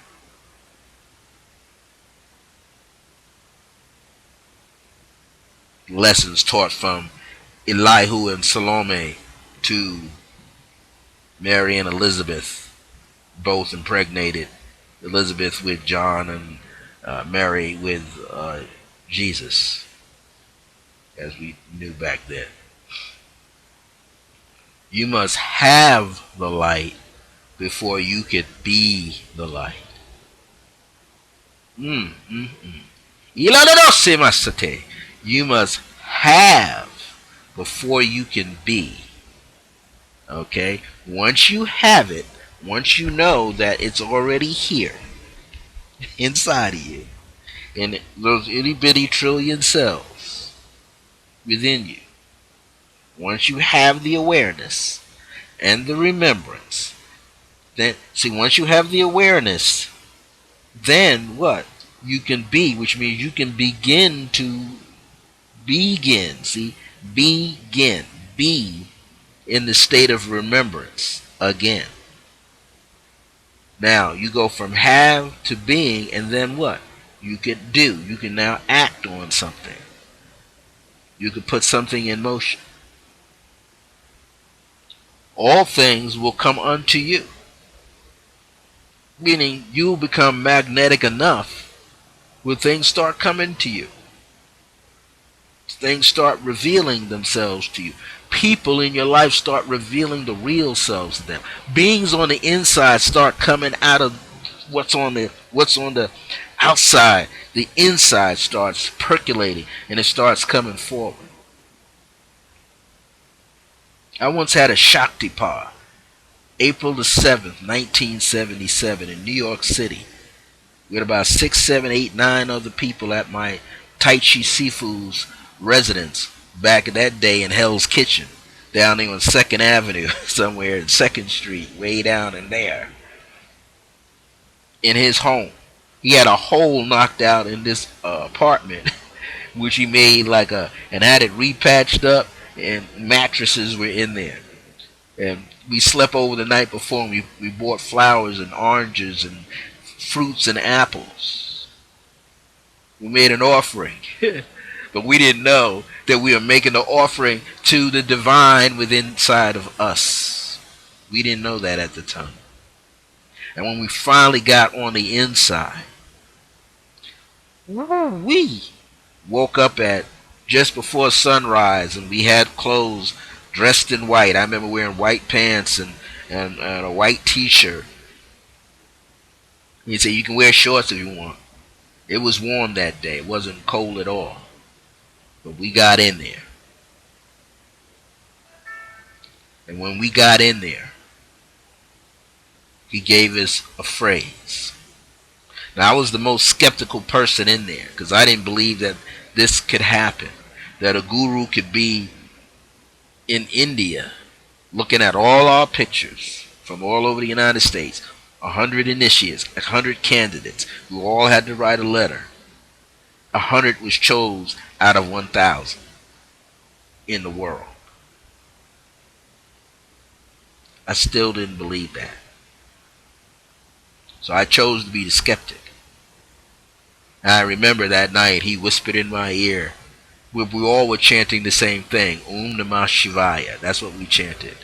Lessons taught from Elihu and Salome to Mary and Elizabeth, both impregnated. Elizabeth with John and Mary with Jesus, as we knew back then. You must have the light before you could be the light. You must have before you can be. Okay? Once you have it, once you know that it's already here inside of you, in those itty bitty trillion cells within you, once you have the awareness and the remembrance, then see, once you have the awareness, then what? You can be, which means you can begin to begin. See, begin. Be in the state of remembrance again. Now you go from have to being, and then what? You can do. You can now act on something. You can put something in motion. All things will come unto you. Meaning you'll become magnetic enough when things start coming to you. Things start revealing themselves to you. People in your life start revealing the real selves to them. Beings on the inside start coming out of what's on the outside. The inside starts percolating and it starts coming forward. I once had a Shaktipa, April the 7th, 1977 in New York City. We had about 6, 7, 8, 9 other people at my Tai Chi Seafood's residence back in that day in Hell's Kitchen, down there on 2nd Avenue, somewhere in 2nd Street, way down in there. In his home. He had a hole knocked out in this apartment, which he made like and had it repatched up, and mattresses were in there. And we slept over the night before, and we bought flowers and oranges and fruits and apples. We made an offering. But we didn't know that we were making the offering to the divine within inside of us. We didn't know that at the time. And when we finally got on the inside, we woke up at just before sunrise, and we had clothes dressed in white. I remember wearing white pants and a white T-shirt. He said you can wear shorts if you want. It was warm that day. It wasn't cold at all. But we got in there. And when we got in there, he gave us a phrase. Now, I was the most skeptical person in there because I didn't believe that this could happen. That a guru could be in India looking at all our pictures from all over the United States, 100 initiates, 100 candidates who all had to write a letter. 100 was chose out of 1,000 in the world. I still didn't believe that. So I chose to be the skeptic. And I remember that night he whispered in my ear. We all were chanting the same thing. Namah Shivaya. That's what we chanted.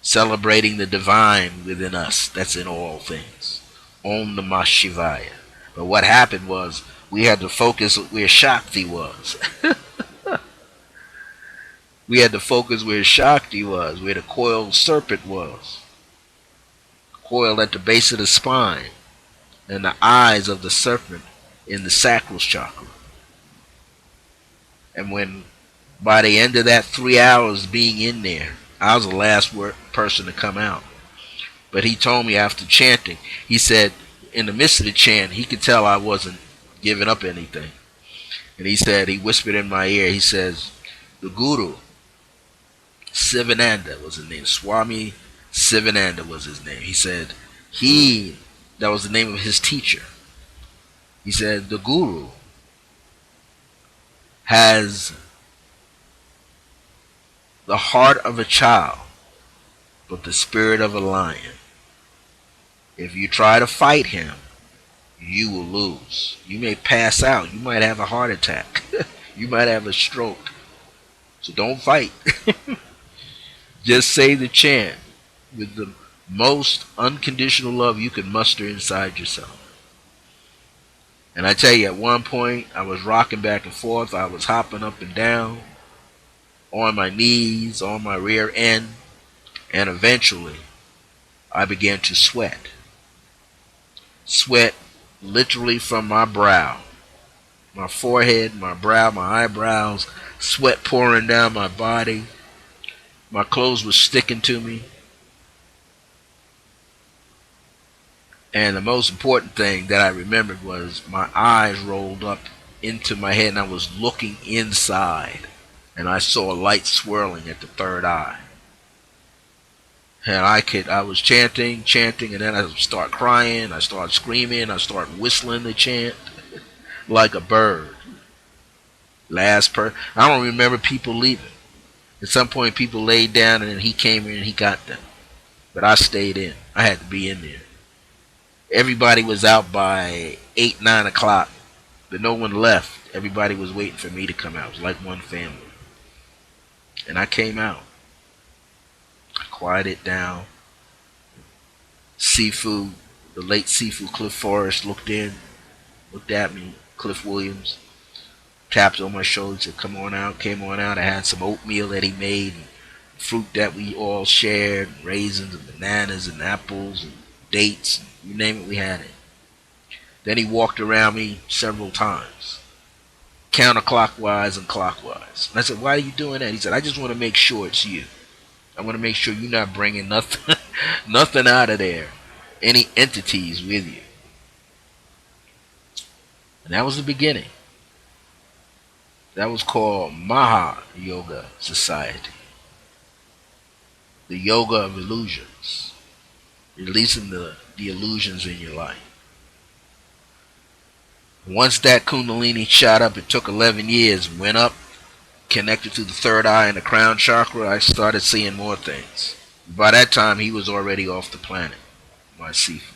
Celebrating the divine within us. That's in all things. Om Namah Shivaya. But what happened was we had to focus where Shakti was. We had to focus where Shakti was, where the coiled serpent was. Coiled at the base of the spine. And the eyes of the serpent in the sacral chakra. And when, by the end of that 3 hours being in there, I was the last person to come out. But he told me after chanting, he said, in the midst of the chant, he could tell I wasn't giving up anything. And he said, he whispered in my ear, he says, the Guru, Sivananda was his name. Swami Sivananda was his name. He said, that was the name of his teacher. He said, the Guru has the heart of a child, but the spirit of a lion. If you try to fight him, you will lose. You may pass out. You might have a heart attack. You might have a stroke. So don't fight. Just say the chant with the most unconditional love you can muster inside yourself. And I tell you, at one point, I was rocking back and forth. I was hopping up and down, on my knees, on my rear end. And eventually, I began to sweat. Sweat literally from my brow. My forehead, my brow, my eyebrows. Sweat pouring down my body. My clothes were sticking to me. And the most important thing that I remembered was my eyes rolled up into my head and I was looking inside. And I saw a light swirling at the third eye. And I was chanting, and then I start crying, I start screaming, I start whistling the chant like a bird. I don't remember people leaving. At some point people laid down and then he came in and he got them. But I stayed in. I had to be in there. Everybody was out by 8, 9 o'clock, but no one left. Everybody was waiting for me to come out. It was like one family. And I came out. I quieted down. Seafood, the late Seafood Cliff Forrest looked at me, Cliff Williams, tapped on my shoulder, said, come on out, came on out. I had some oatmeal that he made, and fruit that we all shared, raisins and bananas and apples and dates, you name it, we had it. Then he walked around me several times, counterclockwise and clockwise. And I said, why are you doing that? He said, I just want to make sure it's you. I want to make sure you're not bringing nothing, nothing out of there, any entities with you. And that was the beginning. That was called Maha Yoga Society. The yoga of illusions. Releasing the illusions in your life. Once that Kundalini shot up, it took 11 years, went up, connected to the third eye and the crown chakra, I started seeing more things. By that time, he was already off the planet, my Sifu.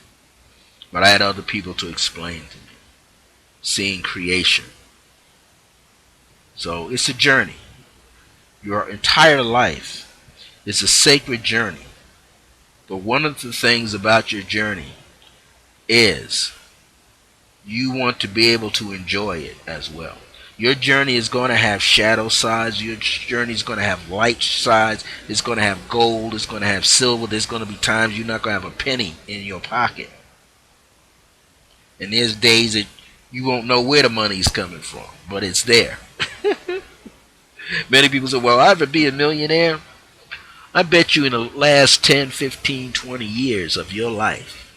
But I had other people to explain to me. Seeing creation. So it's a journey. Your entire life is a sacred journey. But one of the things about your journey is you want to be able to enjoy it as well. Your journey is going to have shadow sides. Your journey is going to have light sides. It's going to have gold. It's going to have silver. There's going to be times you're not going to have a penny in your pocket. And there's days that you won't know where the money's coming from, but it's there. Many people say, well, I'll ever be a millionaire. I bet you in the last 10, 15, 20 years of your life,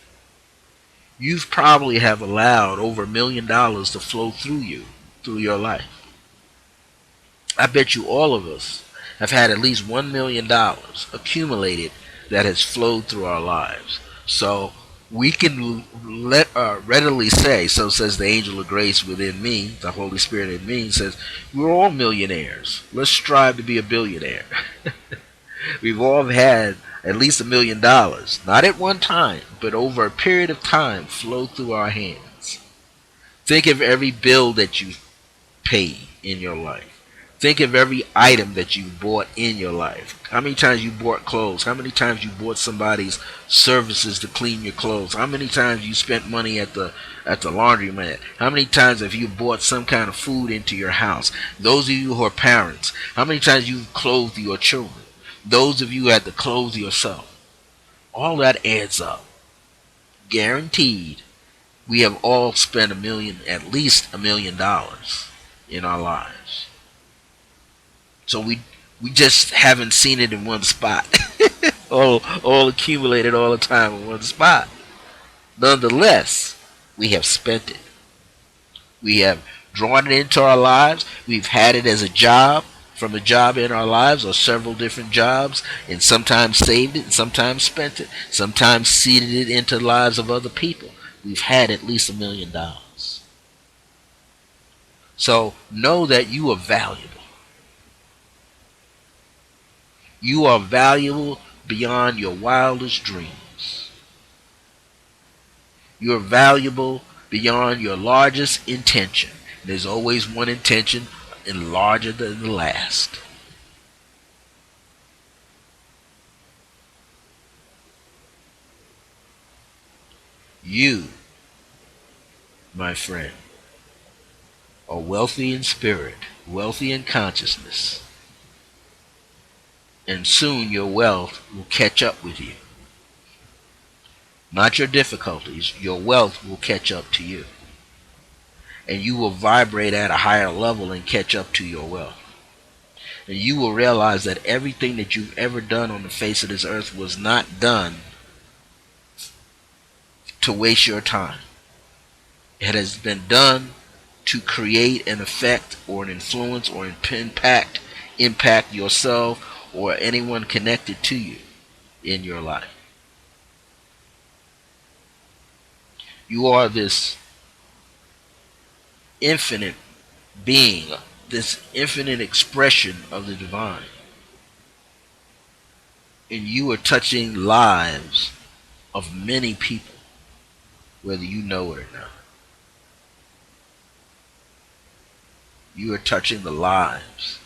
you've probably have allowed over $1 million to flow through you, through your life. I bet you all of us have had at least $1 million accumulated that has flowed through our lives. So we can readily say, so says the angel of grace within me, the Holy Spirit in me, says, we're all millionaires. Let's strive to be a billionaire. We've all had at least $1 million, not at one time, but over a period of time, flow through our hands. Think of every bill that you pay in your life. Think of every item that you bought in your life. How many times you bought clothes? How many times you bought somebody's services to clean your clothes? How many times you spent money at the laundromat? How many times have you bought some kind of food into your house? Those of you who are parents, how many times you've clothed your children? Those of you who had to clothe yourself. All that adds up. Guaranteed, we have all spent at least $1 million in our lives. So we just haven't seen it in one spot. all accumulated all the time in one spot. Nonetheless, we have spent it. We have drawn it into our lives. We've had it as a job, from a job in our lives or several different jobs, and sometimes saved it and sometimes spent it, sometimes seeded it into the lives of other people. We've had at least $1 million. So know that you are valuable. You are valuable beyond your wildest dreams. You are valuable beyond your largest intention. There's always one intention and larger than the last. You, my friend, are wealthy in spirit, wealthy in consciousness, and soon your wealth will catch up with you. Not your difficulties, your wealth will catch up to you. And you will vibrate at a higher level and catch up to your wealth. And you will realize that everything that you've ever done on the face of this earth was not done to waste your time. It has been done to create an effect or an influence or an impact yourself or anyone connected to you in your life. You are this infinite being, this infinite expression of the divine. And you are touching lives of many people, whether you know it or not. You are touching the lives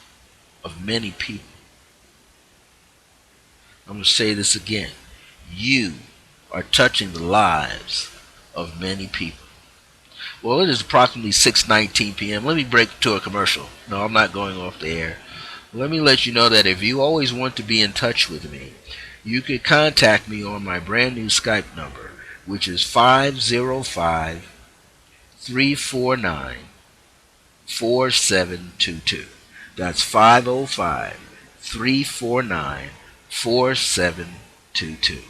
of many people. I'm going to say this again. You are touching the lives of many people. Well, it is approximately 6:19 p.m. Let me break to a commercial. No, I'm not going off the air. Let me let you know that if you always want to be in touch with me, you can contact me on my brand new Skype number, which is 505-349-4722. That's 505-349-4722.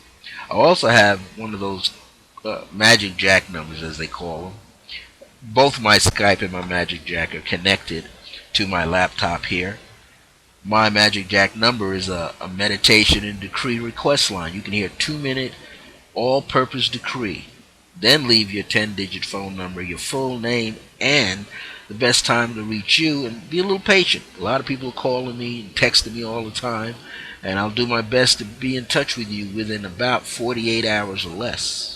I also have one of those Magic Jack numbers, as they call them. Both my Skype and my Magic Jack are connected to my laptop here. My Magic Jack number is a meditation and decree request line. You can hear a 2-minute all-purpose decree. Then leave your 10-digit phone number, your full name, and the best time to reach you, and be a little patient. A lot of people are calling me and texting me all the time, and I'll do my best to be in touch with you within about 48 hours or less.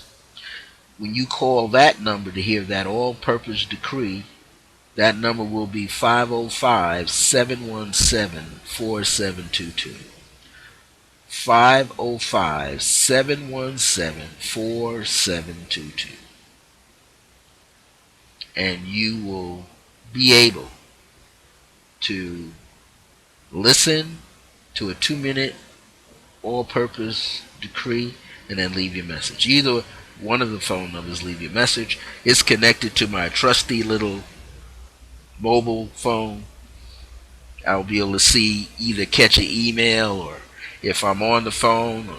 When you call that number to hear that all-purpose decree, that number will be 505-717-4722. 505-717-4722, and you will be able to listen to a 2-minute all-purpose decree and then leave your message. Either one of the phone numbers, leave your message. It's connected to my trusty little mobile phone. I'll be able to see, either catch an email, or if I'm on the phone,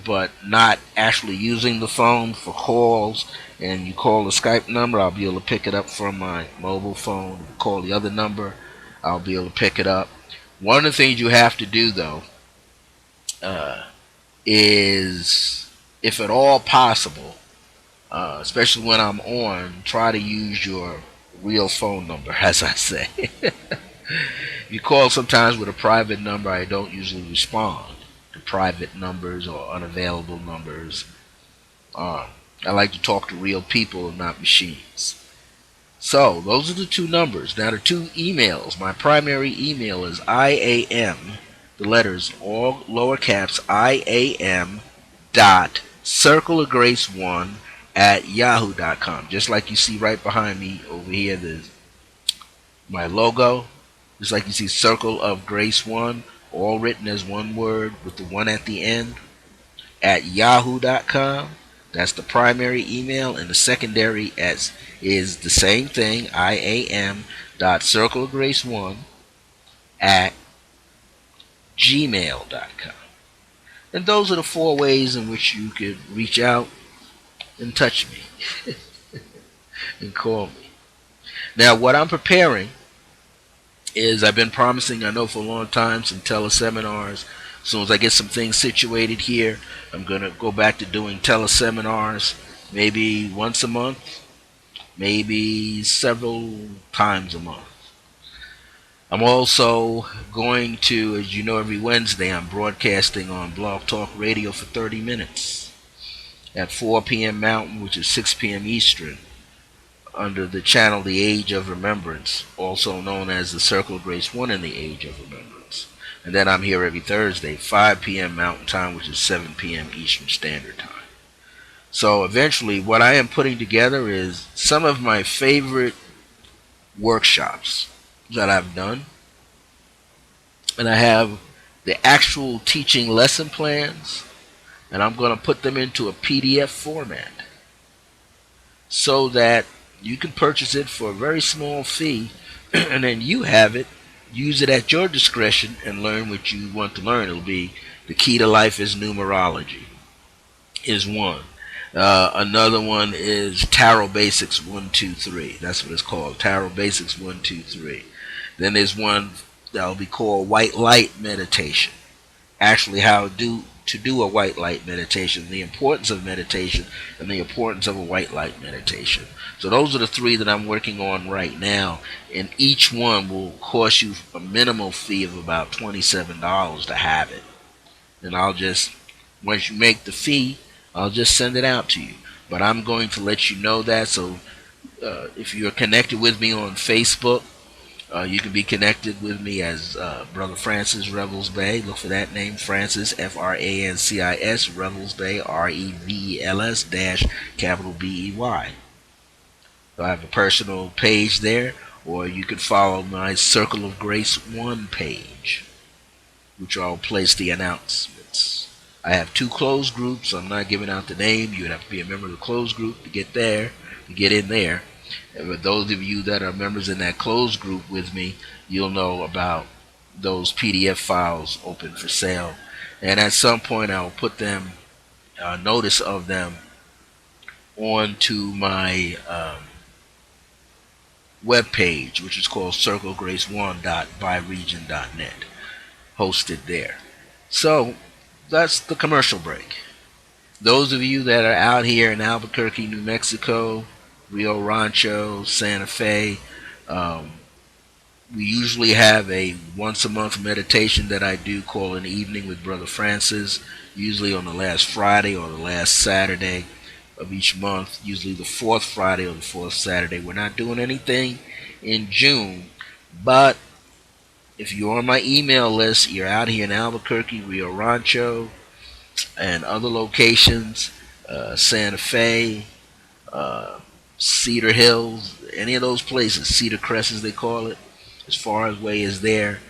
but not actually using the phone for calls, and you call the Skype number, I'll be able to pick it up from my mobile phone. If you call the other number, I'll be able to pick it up. One of the things you have to do, though, uh, is, if at all possible, especially when I'm on, try to use your real phone number, as I say. You call sometimes with a private number, I don't usually respond to private numbers or unavailable numbers. I like to talk to real people and not machines. So, those are the two numbers. Now, the two emails. My primary email is IAM, the letters, all lower caps, IAM dot circle of grace 1 at yahoo.com. Just like you see right behind me over here, there's my logo. Just like you see circle of grace 1, all written as one word with the 1 at the end, at yahoo.com. That's the primary email, and the secondary is the same thing, IAM dot circle of grace 1 at gmail.com. And those are the four ways in which you could reach out and touch me and call me. Now, what I'm preparing is, I've been promising, I know for a long time, some teleseminars. As soon as I get some things situated here, I'm going to go back to doing teleseminars, maybe once a month, maybe several times a month. I'm also going to, as you know, every Wednesday I'm broadcasting on Blog Talk Radio for 30 minutes at 4 p.m. Mountain, which is 6 p.m. Eastern, under the channel The Age of Remembrance, also known as the Circle of Grace 1 in the Age of Remembrance. And then I'm here every Thursday, 5 p.m. Mountain Time, which is 7 p.m. Eastern Standard Time. So eventually what I am putting together is some of my favorite workshops that I've done. And I have the actual teaching lesson plans, and I'm going to put them into a PDF format so that you can purchase it for a very small fee, and then you have it, use it at your discretion, and learn what you want to learn. It'll be The Key to Life is Numerology, is one. Another one is Tarot Basics 1, 2, 3. That's what it's called, Tarot Basics 1, 2, 3. Then there's one that'll be called White Light Meditation. Actually, how to do a white light meditation, the importance of meditation, and the importance of a white light meditation. So those are the three that I'm working on right now, and each one will cost you a minimal fee of about $27 to have it. And I'll just, once you make the fee, I'll just send it out to you. But I'm going to let you know that, so if you're connected with me on Facebook, you can be connected with me as Brother Francis Revels Bey. Look for that name, Francis, Francis, Revels Bey, Revels dash capital Bey. So I have a personal page there, or you can follow my Circle of Grace 1 page, which I'll place the announcements. I have two closed groups. I'm not giving out the name. You would have to be a member of the closed group to get in there. And for those of you that are members in that closed group with me, you'll know about those PDF files open for sale. And at some point, I'll put them, notice of them, onto my web page, which is called circlegrace1.byregion.net, hosted there. So that's the commercial break. Those of you that are out here in Albuquerque, New Mexico, Rio Rancho, Santa Fe, we usually have a once a month meditation that I do called An Evening with Brother Francis, usually on the last Friday or the last Saturday of each month, usually the fourth Friday or the fourth Saturday. We're not doing anything in June, but if you're on my email list, you're out here in Albuquerque, Rio Rancho, and other locations, Santa Fe, uh, Cedar Hills, any of those places, Cedar Crest as they call it, as far away as there.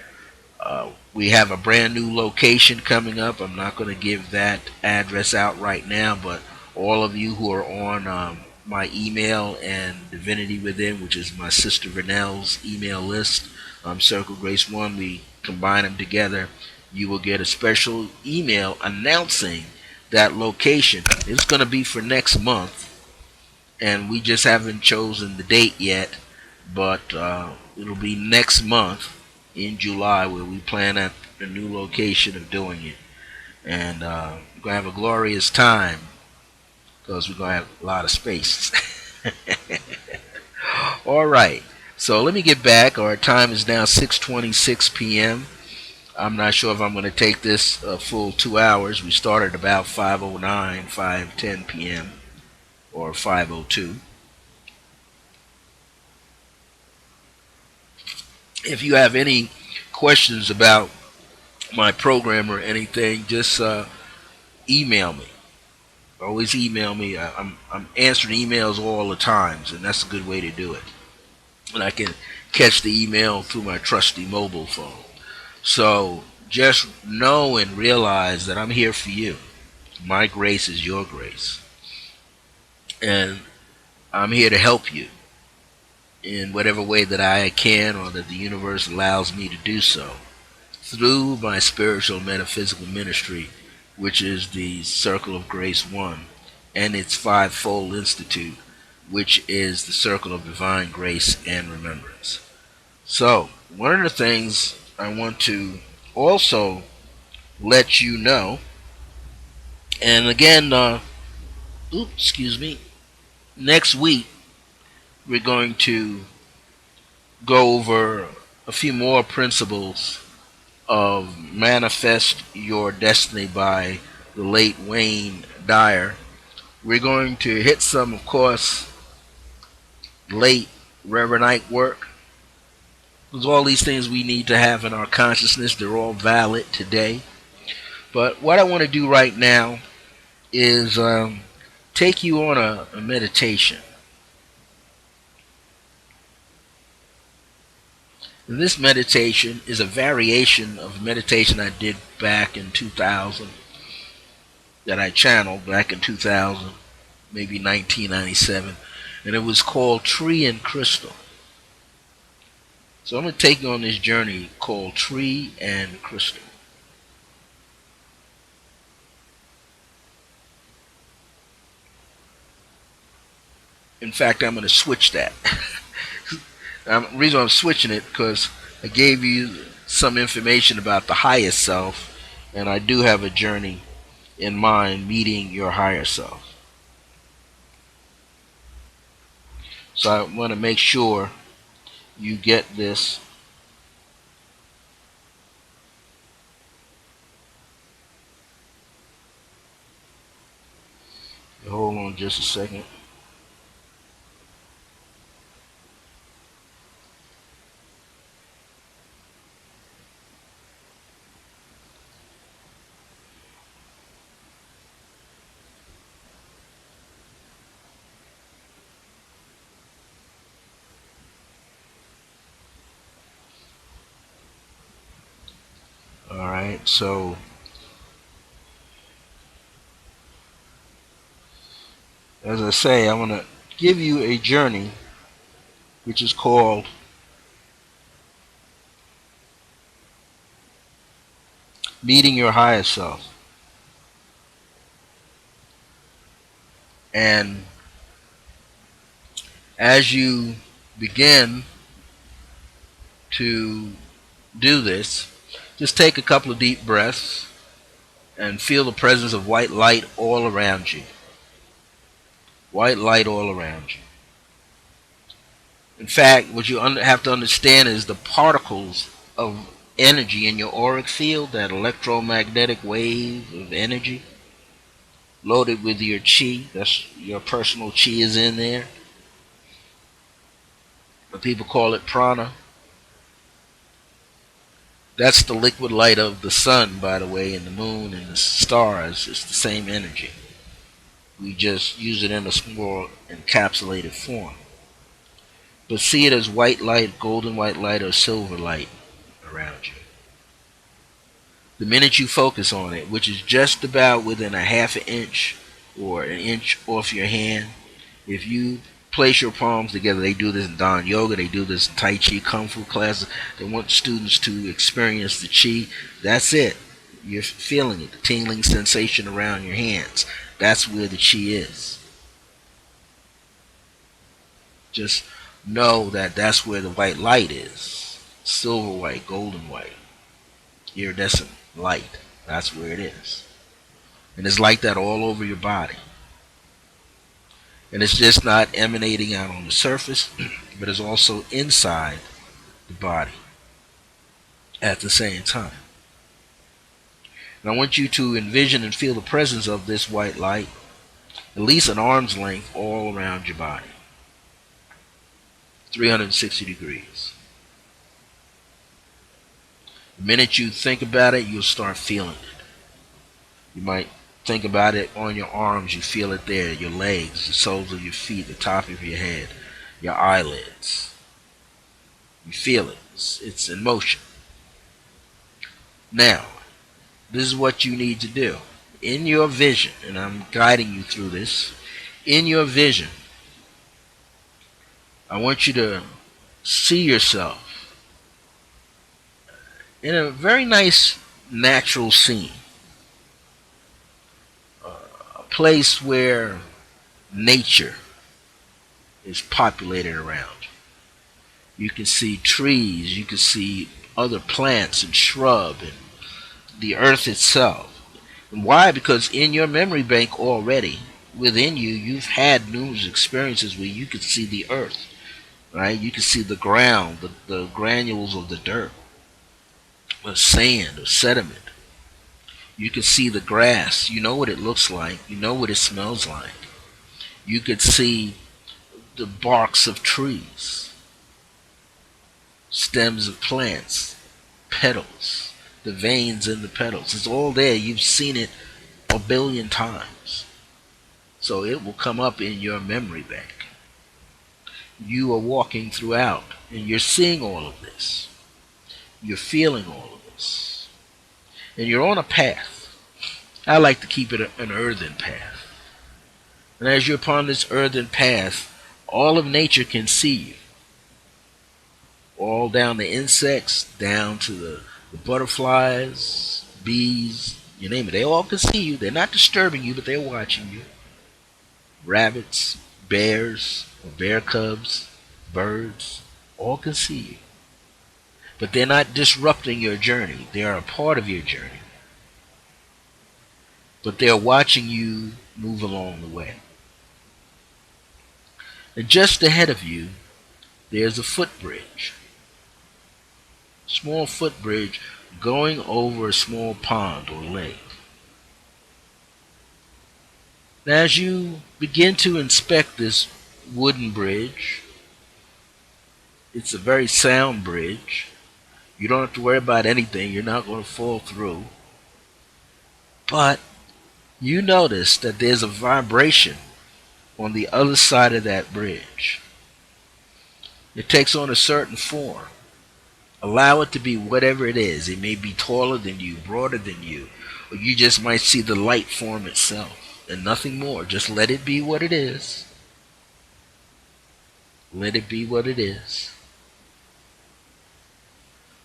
We have a brand new location coming up. I'm not going to give that address out right now, but all of you who are on my email and Divinity Within, which is my sister Vernell's email list, Circle Grace One, we combine them together. You will get a special email announcing that location. It's going to be for next month, and we just haven't chosen the date yet, but it'll be next month in July where we plan at the new location of doing it. And we're going to have a glorious time because we're going to have a lot of space. All right. So let me get back. Our time is now 6:26 p.m. I'm not sure if I'm going to take this a full 2 hours. We started about 5:09, 5:10 p.m. or 5:02. If you have any questions about my program or anything, just email me. Always email me. I'm answering emails all the times, and that's a good way to do it. And I can catch the email through my trusty mobile phone. So just know and realize that I'm here for you. My grace is your grace, and I'm here to help you in whatever way that I can or that the universe allows me to do so through my spiritual metaphysical ministry, which is the Circle of Grace One, and its fivefold institute, which is the Circle of Divine Grace and Remembrance. So, one of the things I want to also let you know, and again, excuse me, next week we're going to go over a few more principles of Manifest Your Destiny by the late Wayne Dyer. We're going to hit some, of course, late Reverend Ike work. Because all these things we need to have in our consciousness, they're all valid today. But what I want to do right now is take you on a meditation. And this meditation is a variation of meditation I did back in 2000, that I channeled back in 2000, maybe 1997, and it was called Tree and Crystal. So I'm going to take you on this journey called Tree and Crystal. In fact, I'm going to switch that. The reason I'm switching it because I gave you some information about the highest self, and I do have a journey in mind, meeting your higher self. So I want to make sure you get this. Hold on just a second. Alright, so as I say, I want to give you a journey which is called Meeting Your Higher Self. And as you begin to do this, just take a couple of deep breaths and feel the presence of white light all around you. White light all around you. In fact, what you have to understand is the particles of energy in your auric field, that electromagnetic wave of energy, loaded with your chi, that's your personal chi is in there. But people call it prana. That's the liquid light of the sun, by the way, and the moon and the stars. It's the same energy. We just use it in a small encapsulated form. But see it as white light, golden white light, or silver light around you. The minute you focus on it, which is just about within a half an inch or an inch off your hand, if you place your palms together, they do this in Dan Yoga, they do this in Tai Chi Kung Fu classes. They want students to experience the Chi. That's it. You're feeling it, the tingling sensation around your hands. That's where the Chi is. Just know that that's where the white light is. Silver white, golden white, iridescent light. That's where it is. And it's like that all over your body. And it's just not emanating out on the surface, but it's also inside the body at the same time. And I want you to envision and feel the presence of this white light, at least an arm's length all around your body. 360 degrees. The minute you think about it, you'll start feeling it. You might think about it on your arms, you feel it there, your legs, the soles of your feet, the top of your head, your eyelids. You feel it. It's in motion. Now, this is what you need to do. In your vision, and I'm guiding you through this, in your vision, I want you to see yourself in a very nice natural scene. A place where nature is populated around. You can see trees, you can see other plants and shrub and the earth itself. And why? Because in your memory bank already, within you, you've had numerous experiences where you could see the earth, right? You can see the ground, the granules of the dirt, or sand, or sediment. You can see the grass. You know what it looks like. You know what it smells like. You could see the barks of trees, stems of plants, petals, the veins in the petals. It's all there. You've seen it a billion times. So it will come up in your memory bank. You are walking throughout and you're seeing all of this. You're feeling all of this. And you're on a path. I like to keep it an earthen path. And as you're upon this earthen path, all of nature can see you. All down the insects, down to the butterflies, bees, you name it. They all can see you. They're not disturbing you, but they're watching you. Rabbits, bears, bear cubs, birds, all can see you. But they're not disrupting your journey. They are a part of your journey. But they're watching you move along the way. And just ahead of you, there's a footbridge. Small footbridge going over a small pond or lake. Now, as you begin to inspect this wooden bridge, it's a very sound bridge. You don't have to worry about anything. You're not going to fall through. But you notice that there's a vibration on the other side of that bridge. It takes on a certain form. Allow it to be whatever it is. It may be taller than you, broader than you, or you just might see the light form itself and nothing more. Just let it be what it is. Let it be what it is.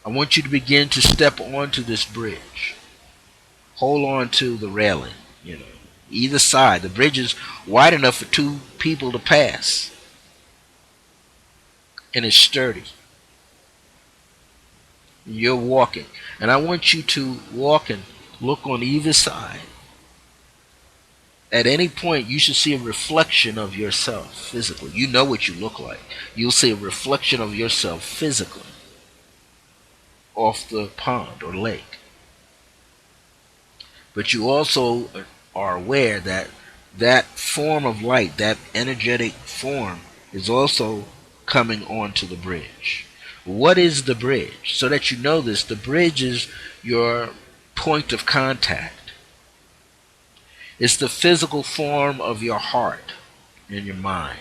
I want you to begin to step onto this bridge. Hold on to the railing, either side. The bridge is wide enough for two people to pass. And it's sturdy. You're walking. And I want you to walk and look on either side. At any point, you should see a reflection of yourself physically. You know what you look like. You'll see a reflection of yourself physically off the pond or lake. But you also are aware that that form of light, that energetic form, is also coming onto the bridge. What is the bridge? So that you know this, the bridge is your point of contact. It's the physical form of your heart and your mind.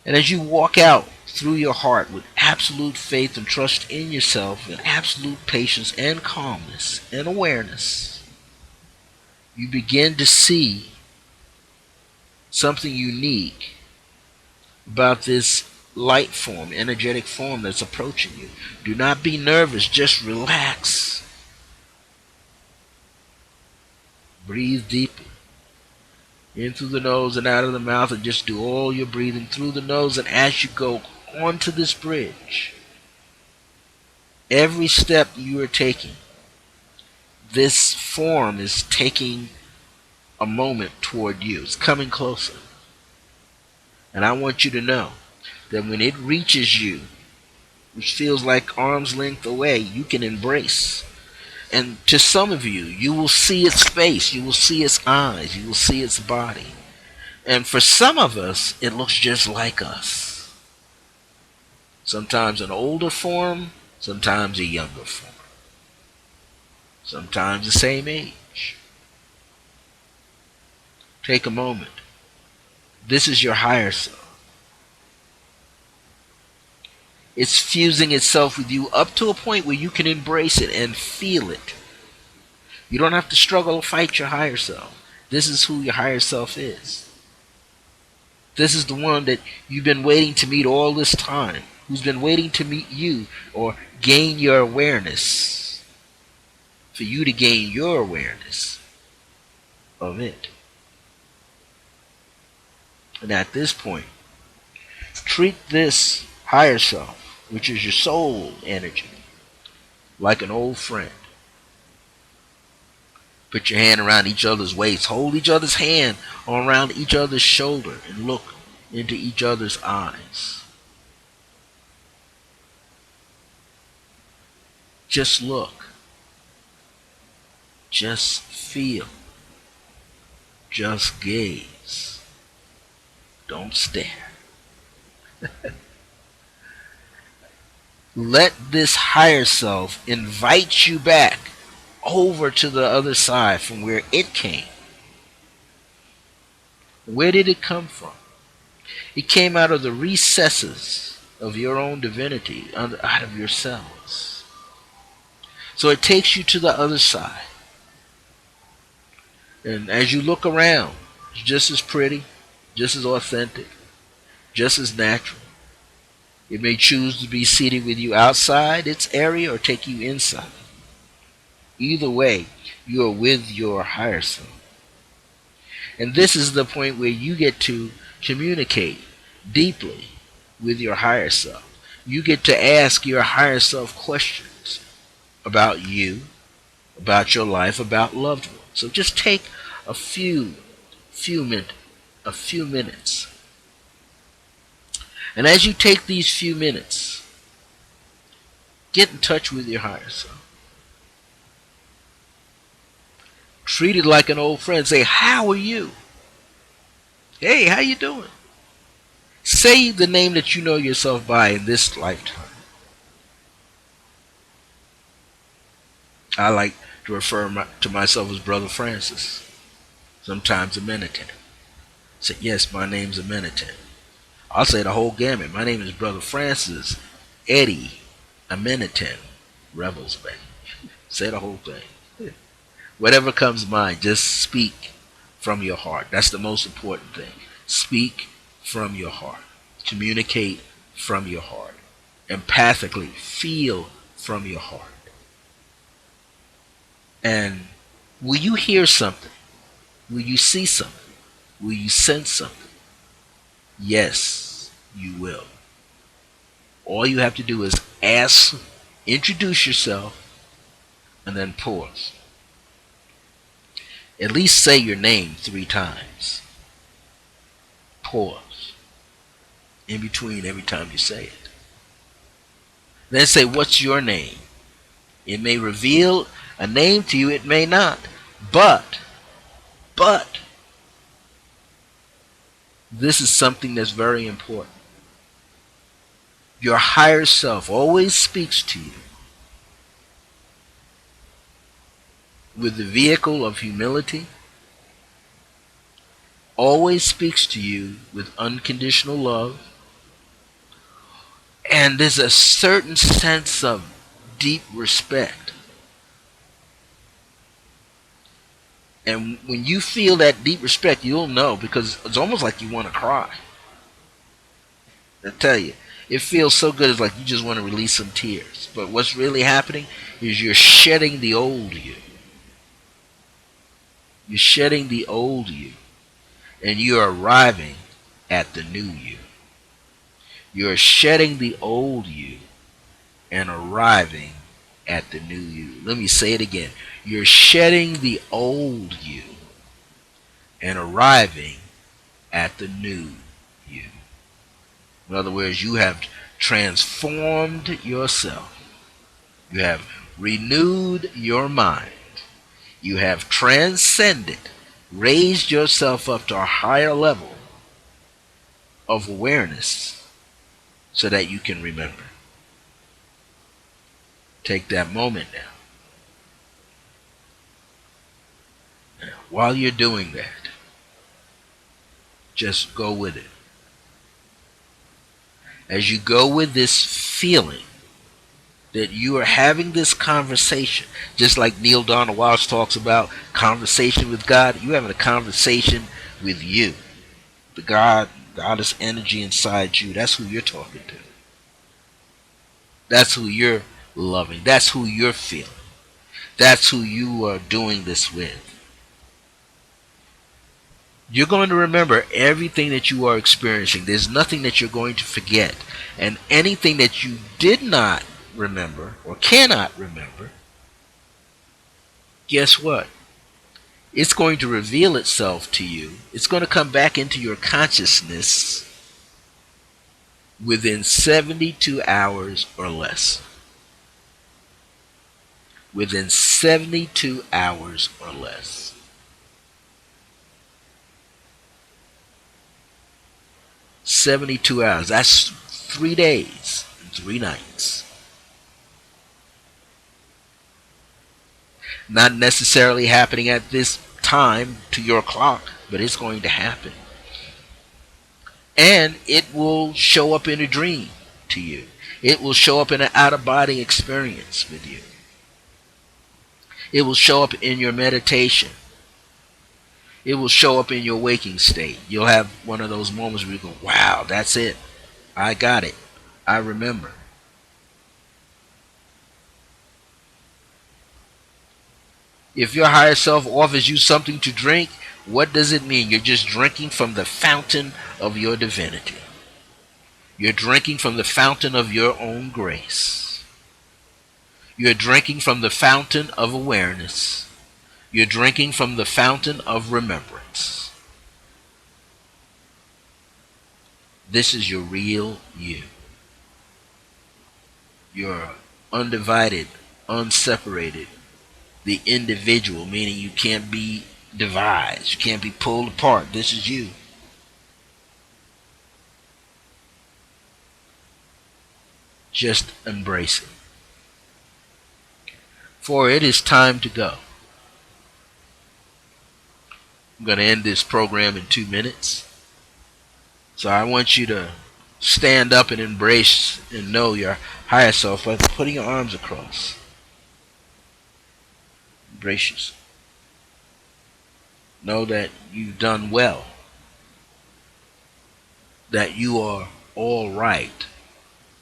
And as you walk out through your heart with absolute faith and trust in yourself, and absolute patience and calmness and awareness, you begin to see something unique about this light form, energetic form that's approaching you. Do not be nervous, just relax. Breathe deeply. In through the nose and out of the mouth, and just do all your breathing through the nose. And as you go onto this bridge, every step you are taking, this form is taking a moment toward you. It's coming closer. And I want you to know that when it reaches you, which feels like arm's length away, you can embrace. And to some of you, you will see its face, you will see its eyes, you will see its body. And for some of us, it looks just like us. Sometimes an older form, sometimes a younger form. Sometimes the same age. Take a moment. This is your higher self. It's fusing itself with you up to a point where you can embrace it and feel it. You don't have to struggle or fight your higher self. This is who your higher self is. This is the one that you've been waiting to meet all this time, who's been waiting to meet you or gain your awareness, for you to gain your awareness of it. And at this point, treat this higher self, which is your soul energy, like an old friend. Put your hand around each other's waist. Hold each other's hand around each other's shoulder and look into each other's eyes. Just look. Just feel. Just gaze. Don't stare. Let this higher self invite you back over to the other side from where it came. Where did it come from? It came out of the recesses of your own divinity, out of your cells. So it takes you to the other side. And as you look around, it's just as pretty, just as authentic, just as natural. It may choose to be seated with you outside its area or take you inside. Either way, you are with your higher self. And this is the point where you get to communicate deeply with your higher self. You get to ask your higher self questions about you, about your life, about loved ones. So just take a few minutes. And as you take these few minutes, get in touch with your higher self. Treat it like an old friend. Say, how are you? Hey, how you doing? Say the name that you know yourself by in this lifetime. I like to refer to myself as Brother Francis. Sometimes Amenitin. Say, yes, my name's Amenitin. I'll say the whole gamut. My name is Brother Francis Eddie Amenitin Revels Bey. Say the whole thing. Whatever comes to mind, just speak from your heart. That's the most important thing. Speak from your heart. Communicate from your heart. Empathically feel from your heart. And will you hear something? Will you see something? Will you sense something? Yes, you will. All you have to do is ask, introduce yourself, and then pause. At least say your name 3 times. Pause. In between every time you say it. Then say, what's your name? It may reveal a name to you, it may not. But, this is something that's very important. Your higher self always speaks to you with the vehicle of humility, always speaks to you with unconditional love, and there's a certain sense of deep respect. And when you feel that deep respect, you'll know, because it's almost like you want to cry. I tell you, it feels so good. It's like you just want to release some tears. But what's really happening is you're shedding the old you. You're shedding the old you, and you're arriving at the new you. You're shedding the old you and arriving at the new you. Let me say it again. You're shedding the old you and arriving at the new you. In other words, you have transformed yourself. You have renewed your mind. You have transcended, raised yourself up to a higher level of awareness so that you can remember. Take that moment now. While you're doing that, just go with it. As you go with this feeling that you are having this conversation, just like Neil Donald Walsh talks about conversation with God, you're having a conversation with you. The Goddess energy inside you, that's who you're talking to. That's who you're loving. That's who you're feeling. That's who you are doing this with. You're going to remember everything that you are experiencing. There's nothing that you're going to forget. And anything that you did not remember or cannot remember, guess what? It's going to reveal itself to you. It's going to come back into your consciousness within 72 hours or less. Within 72 hours or less. 72 hours. That's 3 days and 3 nights. Not necessarily happening at this time to your clock, but it's going to happen. And it will show up in a dream to you. It will show up in an out-of-body experience with you. It will show up in your meditation. It will show up in your waking state. You'll have one of those moments where you go, wow, that's it. I got it. I remember. If your higher self offers you something to drink, what does it mean? You're just drinking from the fountain of your divinity. You're drinking from the fountain of your own grace. You're drinking from the fountain of awareness. You're drinking from the fountain of remembrance. This is your real you. You're undivided, unseparated, the individual, meaning you can't be divided, you can't be pulled apart. This is you. Just embrace it. For it is time to go. I'm going to end this program in 2 minutes. So I want you to stand up and embrace and know your higher self by putting your arms across. Embrace yourself. Know that you've done well. That you are all right.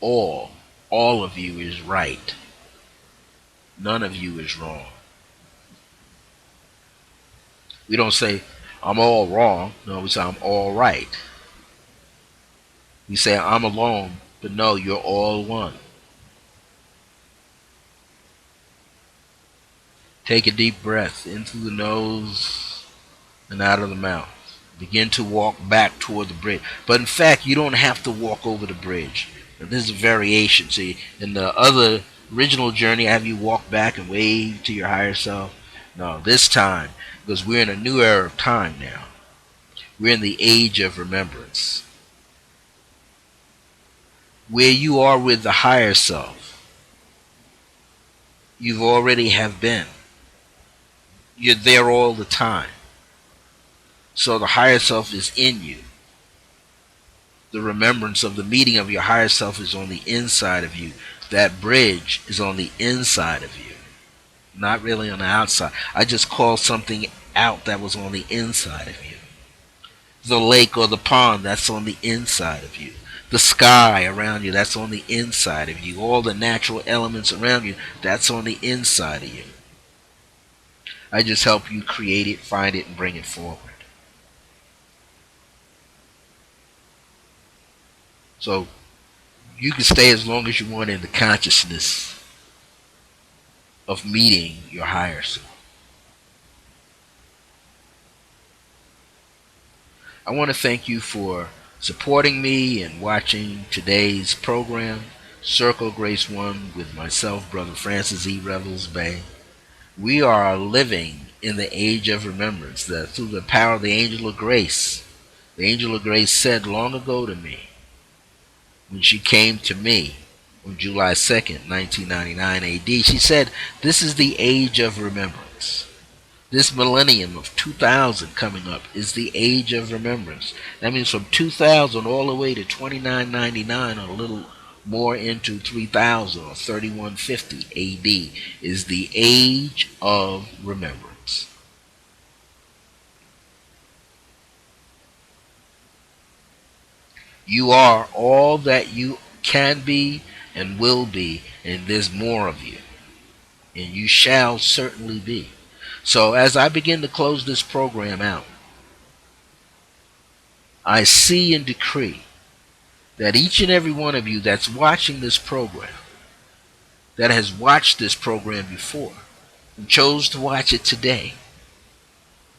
All of you is right. None of you is wrong. We don't say, I'm all wrong. No, we say, I'm all right. We say, I'm alone. But no, you're all one. Take a deep breath in through the nose and out of the mouth. Begin to walk back toward the bridge. But in fact, you don't have to walk over the bridge. This is a variation. See, in the other original journey, I have you walk back and wave to your higher self. No, this time, because we're in a new era of time now. We're in the age of remembrance. Where you are with the higher self, you've already have been. You're there all the time. So the higher self is in you. The remembrance of the meeting of your higher self is on the inside of you. That bridge is on the inside of you, not really on the outside. I just called something out that was on the inside of you. The lake or the pond, that's on the inside of you. The sky around you, that's on the inside of you. All the natural elements around you, that's on the inside of you. I just help you create it, find it, and bring it forward. So you can stay as long as you want in the consciousness of meeting your higher self. I want to thank you for supporting me and watching today's program, Circle Grace One, with myself, Brother Francis E. Revels Bey. We are living in the age of remembrance, that through the power of the angel of grace. The angel of grace said long ago to me, when she came to me on July 2nd, 1999 AD, she said, this is the age of remembrance. This millennium of 2000 coming up is the age of remembrance. That means from 2000 all the way to 2999, or a little more into 3000 or 3150 AD, is the age of remembrance. You are all that you can be and will be, and there's more of you, and you shall certainly be. So as I begin to close this program out, I see and decree that each and every one of you that's watching this program, that has watched this program before, and chose to watch it today,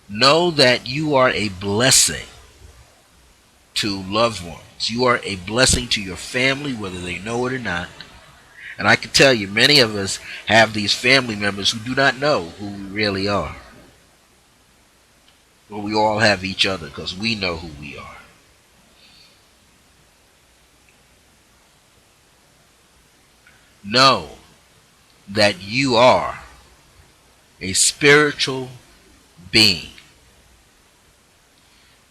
know that you are a blessing to loved ones. You are a blessing to your family, whether they know it or not. And I can tell you, many of us have these family members who do not know who we really are. But we all have each other because we know who we are. Know that you are a spiritual being.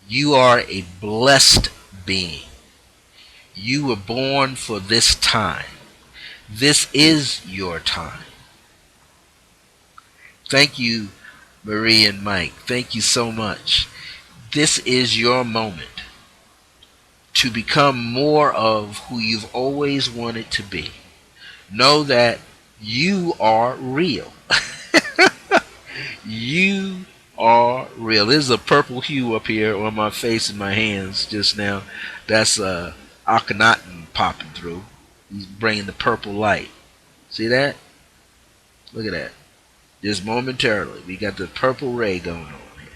You are a blessed being. You were born for this time. This is your time. Thank you, Marie and Mike. Thank you so much. This is your moment to become more of who you've always wanted to be. Know that you are real. You are real. There's a purple hue up here on my face and my hands just now. That's Akhenaten popping through. He's bringing the purple light. See that? Look at that. Just momentarily, we got the purple ray going on here.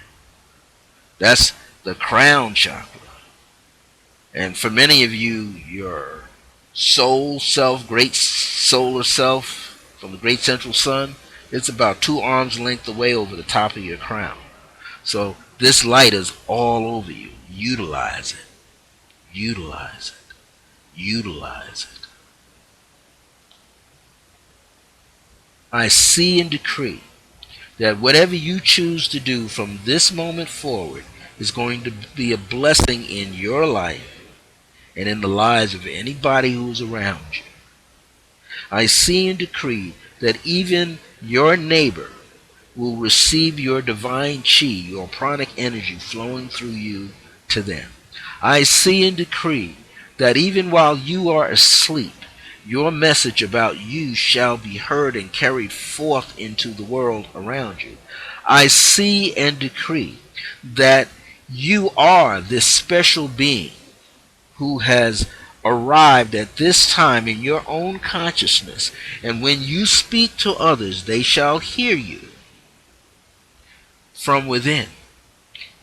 That's the crown chakra. And for many of you, your soul self, great solar self from the great central sun, it's about 2 arms length away over the top of your crown. So this light is all over you. Utilize it. Utilize it. Utilize it. I see and decree that whatever you choose to do from this moment forward is going to be a blessing in your life and in the lives of anybody who is around you. I see and decree that even your neighbor will receive your divine chi, your pranic energy flowing through you to them. I see and decree that even while you are asleep, your message about you shall be heard and carried forth into the world around you. I see and decree that you are this special being who has arrived at this time in your own consciousness, and when you speak to others, they shall hear you from within.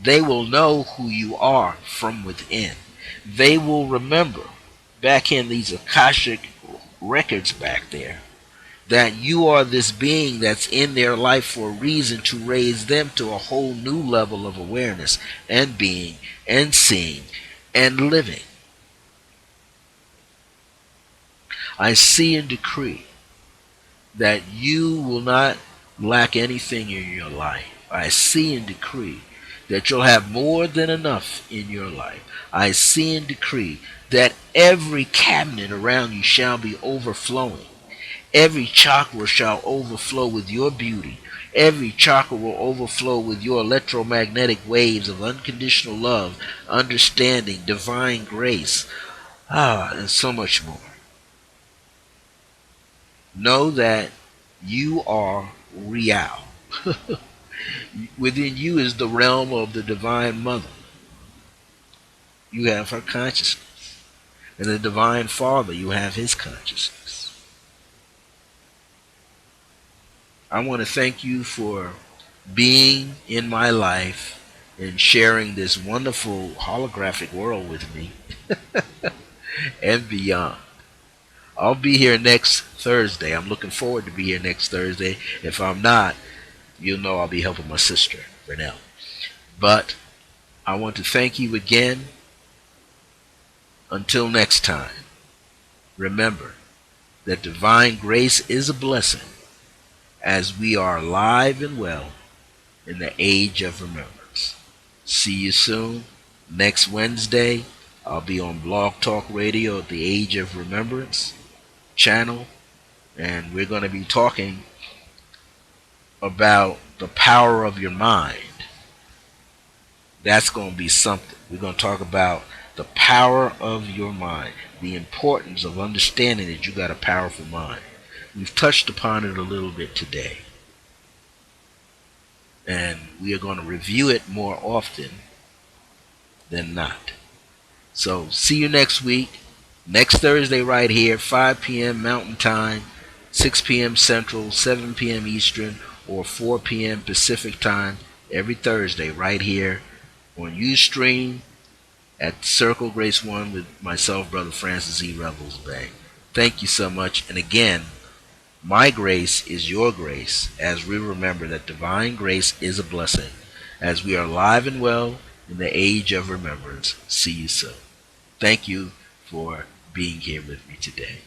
They will know who you are from within. They will remember back in these Akashic records back there that you are this being that's in their life for a reason to raise them to a whole new level of awareness and being and seeing and living. I see and decree that you will not lack anything in your life. I see and decree that you'll have more than enough in your life. I see and decree that every cabinet around you shall be overflowing. Every chakra shall overflow with your beauty. Every chakra will overflow with your electromagnetic waves of unconditional love, understanding, divine grace, and so much more. Know that you are real. Within you is the realm of the Divine Mother. You have her consciousness. And the Divine Father, you have his consciousness. I want to thank you for being in my life and sharing this wonderful holographic world with me and beyond. I'll be here next Thursday. I'm looking forward to be here next Thursday. If I'm not, you'll know I'll be helping my sister, Renelle. But I want to thank you again. Until next time, remember that divine grace is a blessing as we are alive and well in the age of remembrance. See you soon. Next Wednesday, I'll be on Blog Talk Radio at the Age of Remembrance channel, and we're going to be talking about the power of your mind. That's going to be something. We're going to talk about the power of your mind, the importance of understanding that you got a powerful mind. We've touched upon it a little bit today, and we are going to review it more often than not. So see you next week, next Thursday right here, 5 p.m. Mountain Time, 6 p.m. Central, 7 p.m. Eastern, or 4 p.m. Pacific Time, every Thursday right here on Ustream at Circle Grace One with myself, Brother Francis E. Revels Bey. Thank you so much. And again, my grace is your grace as we remember that divine grace is a blessing as we are alive and well in the age of remembrance. See you soon. Thank you for being here with me today.